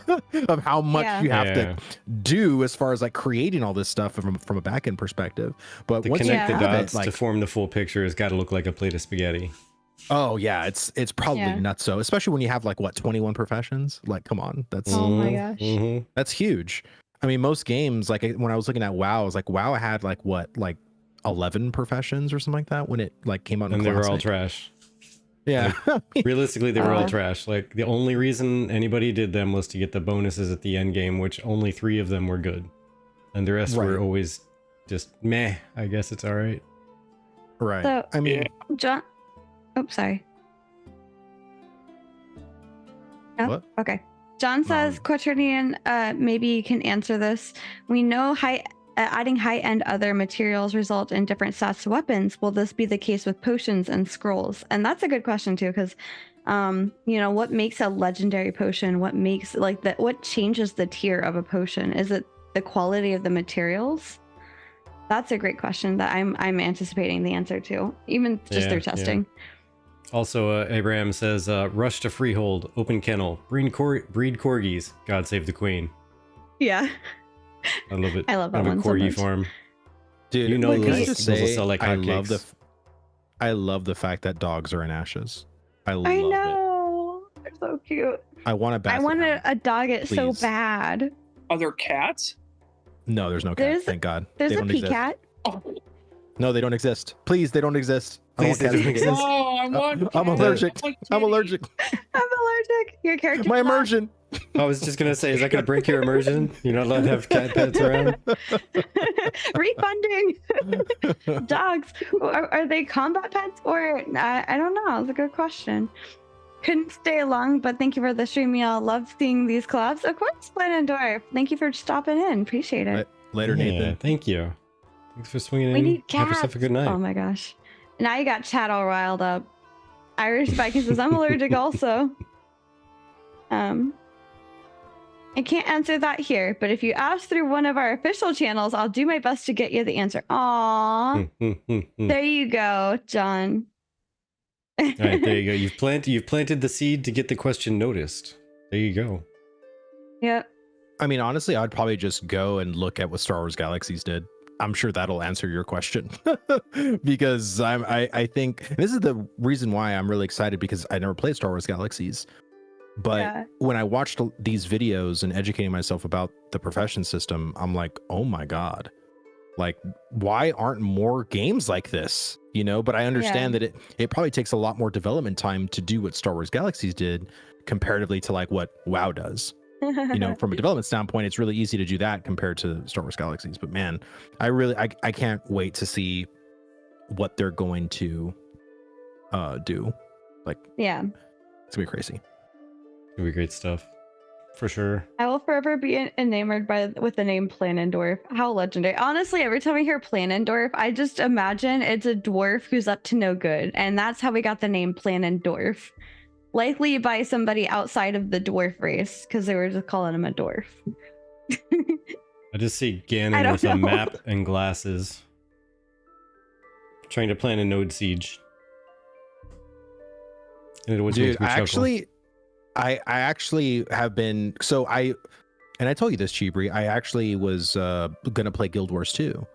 of how much you have to do as far as like creating all this stuff from a back end perspective. But to once connect you the have dots it, like, to form the full picture has got to look like a plate of spaghetti. Oh yeah, it's probably Yeah. nuts. So especially when you have like what 21 professions. Like, come on, Oh my Mhm, gosh. mhm. that's huge. I mean, most games, like when I was looking at WoW, I was like, WoW had like what, like 11 professions or something like that when it like came out in And they were all Classic. trash. Yeah. Realistically, they were all Uh. trash. Like the only reason anybody did them was to get the bonuses at the end game, which only 3 of them were good, and the rest were Right. always just meh. I guess it's all right. Right. So- I mean, John. Oh, sorry. No? What? Okay. John says, Quaternion, maybe you can answer this. We know adding high-end other materials result in different stats to weapons. Will this be the case with potions and scrolls? And that's a good question too, because what makes a legendary potion? What makes what changes the tier of a potion? Is it the quality of the materials? That's a great question that I'm anticipating the answer to, even just through testing. Also, Abraham says, rush to freehold, open kennel, breed corgis, God save the queen. Yeah. I love it. I love that Have one a so corgi much. farm. dude, You know can I those- just those will say, sell like I love hotcakes. I love the fact that dogs are in ashes. I love I it. know. They're so cute. I want a I basset want hound. a dog it so Please. bad. Are there cats? No, there's no cat. There's- Thank God. There's They a don't pea exist. cat. Oh, No, they don't exist. Please, they don't exist. Please, they I don't want don't cats to exist. I want I'm cats. allergic. I want I'm kitty. allergic. I'm allergic. Your character. My not. immersion. I was just gonna say, is that gonna break your immersion? You're not allowed to have cat pets around. Refunding. Dogs. Are they combat pets or I don't know. It's a good question. Couldn't stay long, but thank you for the stream, y'all. Love seeing these collabs. Of course, Planendorf. Thank you for stopping in. Appreciate it. Later, Yeah, Nathan. thank you. Thanks for swinging We in. need Have cats. yourself a good night. Oh my gosh. Now you got chat all riled up. Irish Viking says, I'm allergic also. I can't answer that here, but if you ask through one of our official channels, I'll do my best to get you the answer. Aww. There you go, John. All right, there you go. You've planted the seed to get the question noticed. There you go. Yep. I mean, honestly, I'd probably just go and look at what Star Wars Galaxies did. I'm sure that'll answer your question because I think this is the reason why I'm really excited, because I never played Star Wars Galaxies. But Yeah. when I watched these videos and educating myself about the profession system, I'm like, oh my God, like, why aren't more games like this? You know, but I understand that it probably takes a lot more development time to do what Star Wars Galaxies did comparatively to like what WoW does. You know, from a development standpoint, it's really easy to do that compared to Star Wars Galaxies. But man, I can't wait to see what they're going to do. Like, Yeah. it's gonna be crazy. It'll be great stuff. For sure. I will forever be enamored with the name Planendorf. How legendary. Honestly, every time I hear Planendorf, I just imagine it's a dwarf who's up to no good. And that's how we got the name Planendorf. Likely by somebody outside of the dwarf race, because they were just calling him a dwarf. I just see I Ganon don't with a know. map and glasses. Trying to plan a node siege. And it always Dude, makes me chuckle. I actually have been, so I told you this, Chibri, I actually was gonna play Guild Wars 2.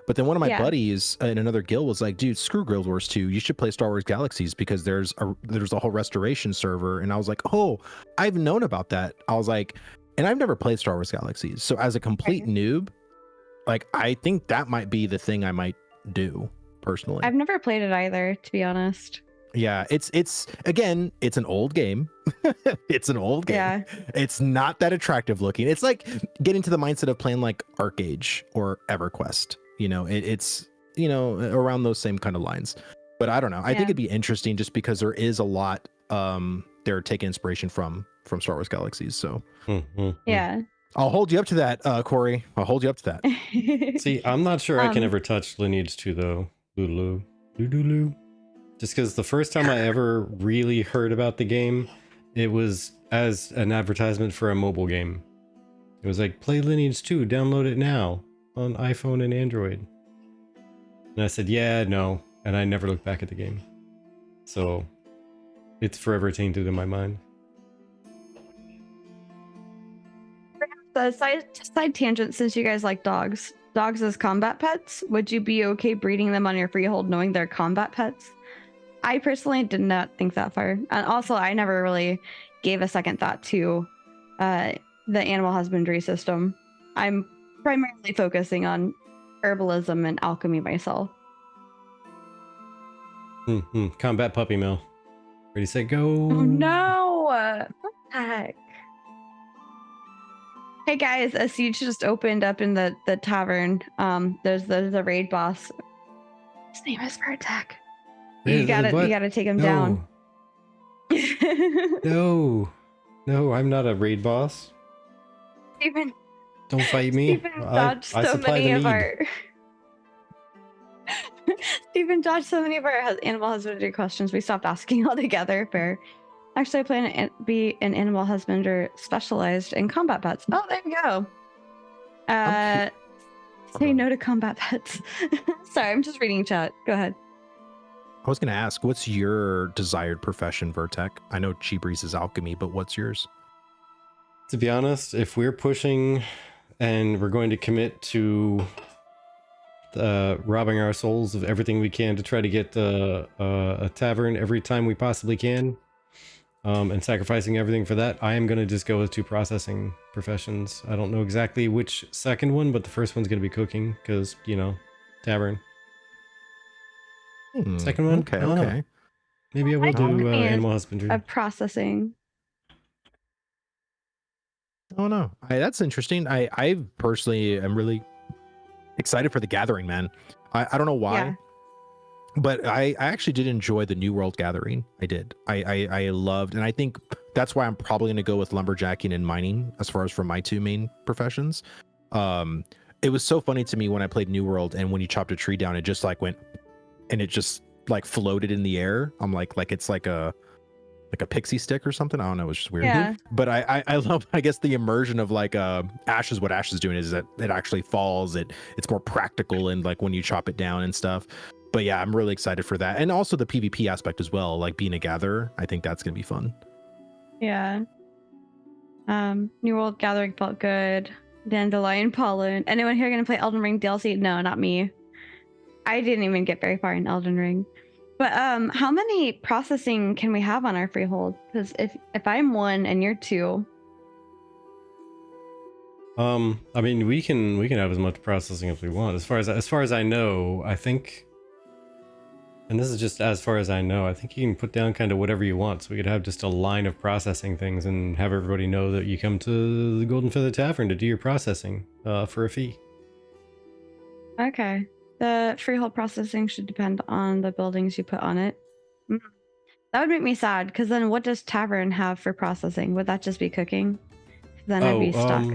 But then one of my Yeah. buddies in another guild was like, dude, screw Guild Wars 2. You should play Star Wars Galaxies because there's a whole restoration server. And I was like, oh, I've known about that. I was like, and I've never played Star Wars Galaxies. So as a complete noob, like, I think that might be the thing I might do personally. I've never played it either, to be honest. Yeah, it's again, it's an old game. It's an old game. Yeah. It's not that attractive looking. It's like getting to the mindset of playing like Arcade or EverQuest. You know, it's, you know, around those same kind of lines. But I don't know. I think Yeah. it'd be interesting just because there is a lot they're taking inspiration from Star Wars Galaxies. So Yeah. I'll hold you up to that, Corey. I'll hold you up to that. See, I'm not sure I can Um, ever touch Lineage 2 though. Lulu. Lulu. Just because the first time I ever really heard about the game, it was as an advertisement for a mobile game. It was like, play Lineage 2, download it now on iPhone and Android. And I said, yeah, no. And I never looked back at the game. So it's forever tainted in my mind. The side tangent, since you guys like dogs as combat pets, would you be okay breeding them on your freehold knowing they're combat pets? I personally did not think that far. And also, I never really gave a second thought to the animal husbandry system. I'm primarily focusing on herbalism and alchemy myself. Combat puppy mill. Ready, set, go. Oh no! What the heck? Hey guys, a siege just opened up in the tavern. There's a raid boss. His name is Vertek. You gotta take him down. No, I'm not a raid boss. Steven, don't fight me. Steven dodged so many of our. Steven dodged so many of our animal husbandry questions. We stopped asking altogether. Fair. Actually, I plan to be an animal husbander specialized in combat pets. Oh, there you go. Say no to combat pets. Sorry, I'm just reading chat. Go ahead. I was going to ask, what's your desired profession, Vertek? I know Chibri's is alchemy, but what's yours? To be honest, if we're pushing and we're going to commit to robbing our souls of everything we can to try to get a tavern every time we possibly can, and sacrificing everything for that, I am going to just go with 2 processing professions. I don't know exactly which second one, but the first one's going to be cooking, because, you know, tavern. Second one? Okay, okay. Maybe I will do animal husbandry. Of processing. Oh no, that's interesting. I personally am really excited for the gathering, man. I don't know why. Yeah. But I actually did enjoy the New World Gathering. I did. I loved, and I think that's why I'm probably going to go with lumberjacking and mining as far as for my 2 main professions. It was so funny to me when I played New World, and when you chopped a tree down, it just like went, and it just like floated in the air. I'm like it's like a pixie stick or something. I don't know. It was just weird. Yeah. But I love, I guess, the immersion of like Ashes. What Ash is doing is that it actually falls. It's more practical, and like when you chop it down and stuff. But yeah, I'm really excited for that. And also the PvP aspect as well, like being a gatherer. I think that's going to be fun. Yeah. New World Gathering felt good. Dandelion Pollen. Anyone here going to play Elden Ring DLC? No, not me. I didn't even get very far in Elden Ring. But how many processing can we have on our freehold? Because if I'm 1 and you're 2. I mean, we can have as much processing as we want. As far as I know, I think. And this is just as far as I know, I think you can put down kind of whatever you want. So we could have just a line of processing things and have everybody know that you come to the Golden Feather Tavern to do your processing for a fee. Okay. The freehold processing should depend on the buildings you put on it. That would make me sad, because then what does Tavern have for processing? Would that just be cooking? Then I'd be stuck.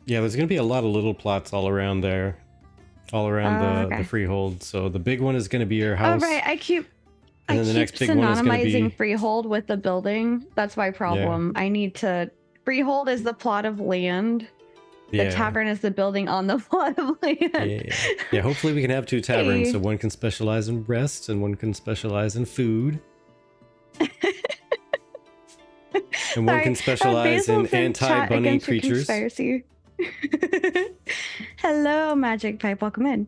Yeah, there's going to be a lot of little plots all around there. All around the freehold. So the big one is going to be your house. Oh, right. I keep the next big one is going to be freehold with the building. That's my problem. Yeah. I need to... Freehold is the plot of land. The tavern is the building on the plot of land. Yeah, hopefully we can have 2 taverns. So one can specialize in rest and one can specialize in food. And one can specialize in anti-bunny creatures. Hello, Magic Pipe. Welcome in.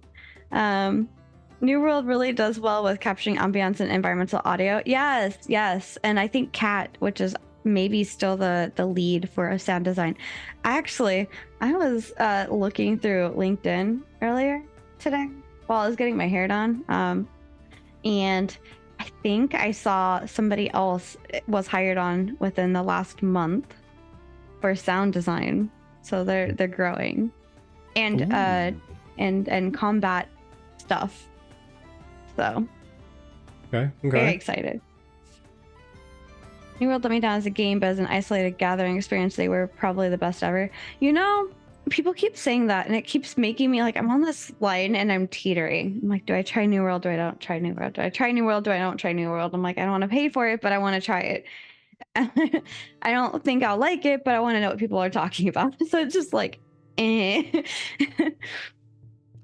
New World really does well with capturing ambience and environmental audio. Yes. And I think Cat, which is maybe still the lead for a sound design. I was looking through LinkedIn earlier today while I was getting my hair done. And I think I saw somebody else was hired on within the last month for sound design. So they're growing, and combat stuff. So okay. Very excited. New World let me down as a game, but as an isolated gathering experience, they were probably the best ever. You know, people keep saying that, and it keeps making me like I'm on this line and I'm teetering. I'm like, do I try New World? Do I don't try New World? Do I try New World? Do I don't try New World? I'm like, I don't want to pay for it, but I want to try it. I don't think I'll like it, but I want to know what people are talking about. So it's just like, eh.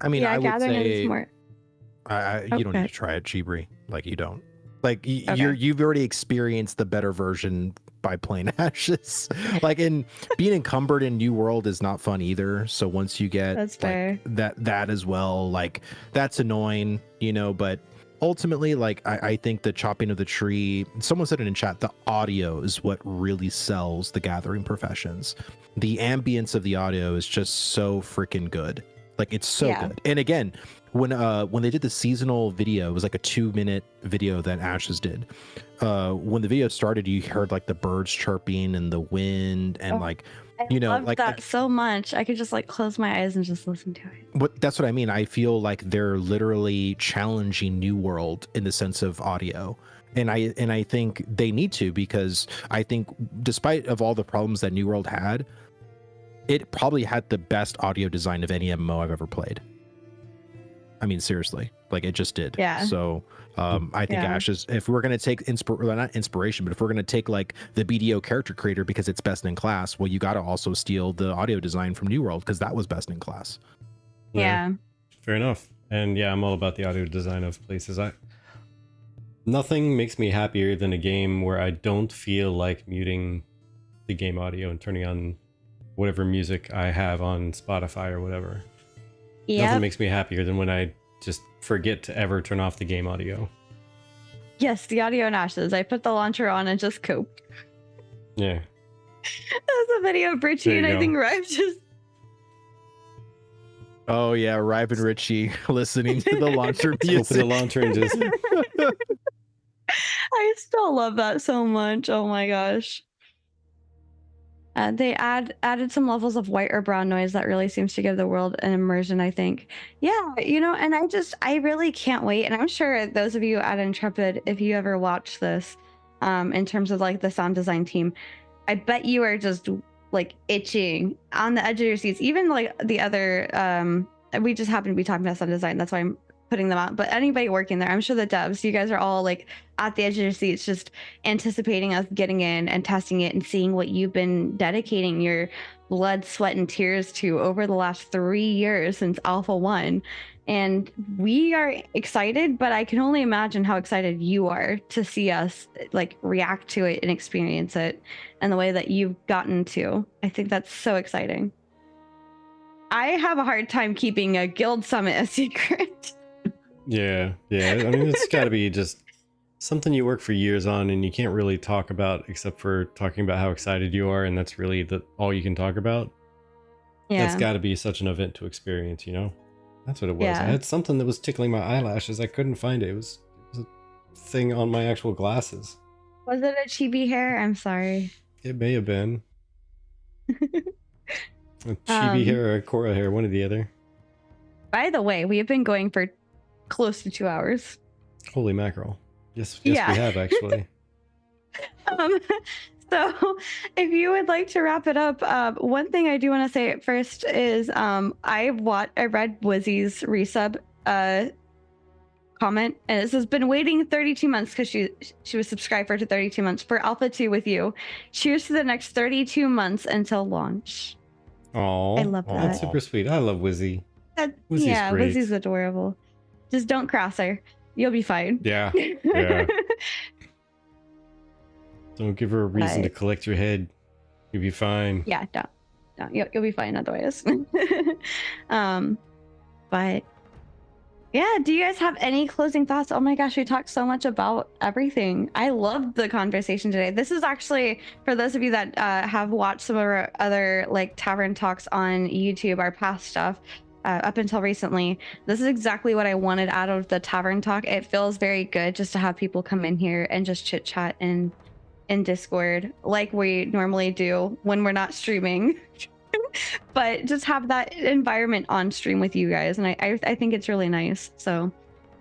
I mean, I would say you don't need to try it, Chibri. Like you don't. Like you've already experienced the better version by playing Ashes. Like, in being encumbered in New World is not fun either. So once you get that's fair. That as well, like that's annoying, you know. But ultimately, like I think the chopping of the tree, someone said it in chat, the audio is what really sells the gathering professions. The ambience of the audio is just so freaking good. Like it's so good. And again, when they did the seasonal video, it was like a 2-minute video that Ashes did. When the video started, you heard like the birds chirping and the wind and like, you know, love that so much. I could just like close my eyes and just listen to it. But that's what I mean. I feel like they're literally challenging New World in the sense of audio. And I think they need to, because I think despite of all the problems that New World had, it probably had the best audio design of any MMO I've ever played. I mean, seriously, like it just did. Yeah. So I think Ashes, if we're going to take not inspiration, but if we're going to take like the BDO character creator because it's best in class, well, you got to also steal the audio design from New World because that was best in class. Yeah. Fair enough. And yeah, I'm all about the audio design of places. Nothing makes me happier than a game where I don't feel like muting the game audio and turning on whatever music I have on Spotify or whatever. Nothing makes me happier than when I just forget to ever turn off the game audio. Yes, the audio and Ashes. I put the launcher on and just coped. Yeah. There's a video of Richie and I think Rive just... Oh yeah, Rive and Richie listening to the launcher music. Open the launcher and just... I still love that so much. Oh my gosh. They added some levels of white or brown noise that really seems to give the world an immersion, I think. Yeah, you know, and I really can't wait. And I'm sure those of you at Intrepid, if you ever watch this, in terms of like the sound design team, I bet you are just like itching on the edge of your seats. Even like the other, we just happen to be talking about sound design. That's why I'm putting them out. But anybody working there, I'm sure the devs, you guys are all like at the edge of your seats, just anticipating us getting in and testing it and seeing what you've been dedicating your blood, sweat, and tears to over the last 3 years since Alpha 1. And we are excited, but I can only imagine how excited you are to see us like react to it and experience it and the way that you've gotten to. I think that's so exciting. I have a hard time keeping a guild summit a secret. Yeah. I mean, it's got to be just something you work for years on and you can't really talk about except for talking about how excited you are, and that's really all you can talk about. Yeah. That's got to be such an event to experience, you know? That's what it was. Yeah. I had something that was tickling my eyelashes. I couldn't find it. It was a thing on my actual glasses. Was it a chibi hair? I'm sorry. It may have been. A chibi hair or a Korra hair, one or the other. By the way, we have been going for close to 2 hours. Holy mackerel. Yes, we have actually. So if you would like to wrap it up, one thing I do want to say at first is I read Wizzy's resub comment, and it says, been waiting 32 months because she was subscribed for 32 months for Alpha 2 with you. Cheers to the next 32 months until launch. Oh, I love that. That's super sweet. I love Wizzy. Wizzy's great. Wizzy's adorable. Just don't cross her. You'll be fine. Yeah. Don't give her a reason to collect your head. You'll be fine. Yeah, don't. You'll be fine otherwise. But yeah, do you guys have any closing thoughts? Oh my gosh, we talked so much about everything. I loved the conversation today. This is actually, for those of you that have watched some of our other like Tavern talks on YouTube, our past stuff, up until recently, this is exactly what I wanted out of the Tavern talk. It feels very good just to have people come in here and just chit chat in Discord like we normally do when we're not streaming. But just have that environment on stream with you guys, and I think it's really nice. So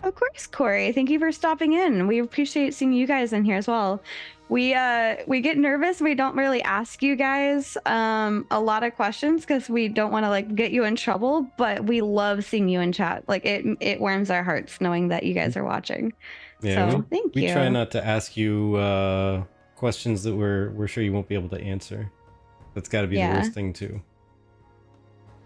of course, Corey, thank you for stopping in. We appreciate seeing you guys in here as well. We get nervous. We don't really ask you guys a lot of questions because we don't want to like get you in trouble, but we love seeing you in chat. Like it warms our hearts knowing that you guys are watching. Yeah, so thank you. We try not to ask you questions that we're sure you won't be able to answer. That's got to be the worst thing too.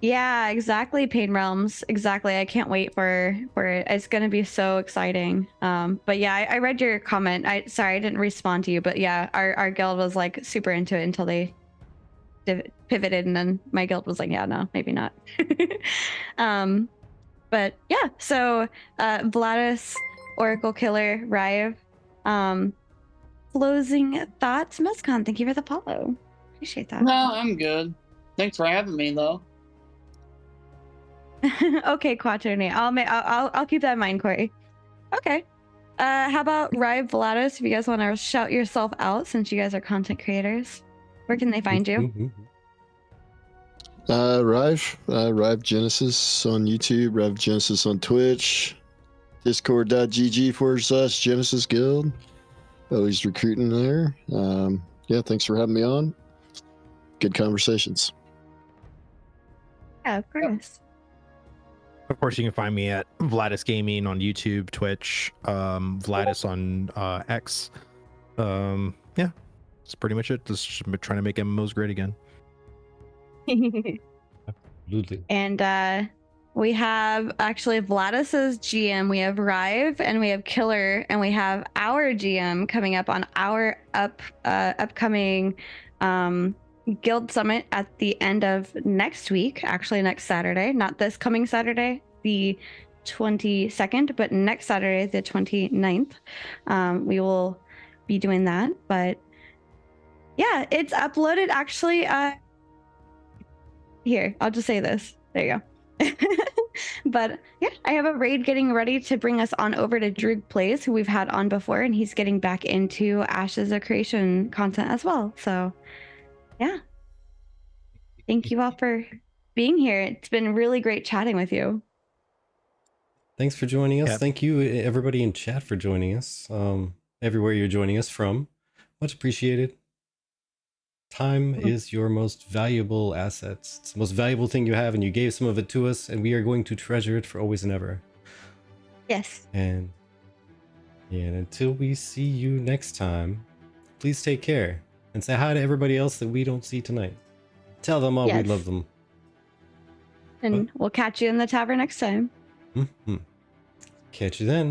Yeah, exactly. Pain Realms. Exactly. I can't wait for it. It's going to be so exciting. But yeah, I read your comment. Sorry, I didn't respond to you, but yeah, our guild was like super into it until they pivoted, and then my guild was like, yeah, no, maybe not. But yeah, so Vladis, Oracle Killer, Rive. Closing thoughts, Mescon. Thank you for the follow. Appreciate that. No, I'm good. Thanks for having me, though. Okay, Quaternary. I'll keep that in mind, Corey. Okay. How about Rive Vladis? If you guys want to shout yourself out, since you guys are content creators, where can they find you? Rive Genesis on YouTube, Rive Genesis on Twitch, discord.gg/Genesis Guild. Always recruiting there. Yeah, thanks for having me on. Good conversations. Yeah, of course. Of course, you can find me at Vladis Gaming on YouTube, Twitch, Vladis on X. Yeah, that's pretty much it. Just trying to make MMOs great again. Absolutely. And we have actually Vladis's GM, we have Rive, and we have Killer, and we have our GM coming up on our upcoming Guild Summit at the end of next week, actually next Saturday, not this coming Saturday, the 22nd, but next Saturday, the 29th. We will be doing that, but yeah, it's uploaded actually. Here, I'll just say this. There you go. But yeah, I have a raid getting ready to bring us on over to Droog Plays, who we've had on before, and he's getting back into Ashes of Creation content as well. So yeah, thank you all for being here. It's been really great chatting with you. Thanks for joining us. Yep. Thank you, everybody in chat, for joining us. Everywhere you're joining us from, much appreciated. Time is your most valuable asset. It's the most valuable thing you have, and you gave some of it to us, and we are going to treasure it for always and ever. Yes. And yeah, and until we see you next time, please take care and say hi to everybody else that we don't see tonight. Tell them all we Yes. love them. And we'll catch you in the tavern next time. Catch you then.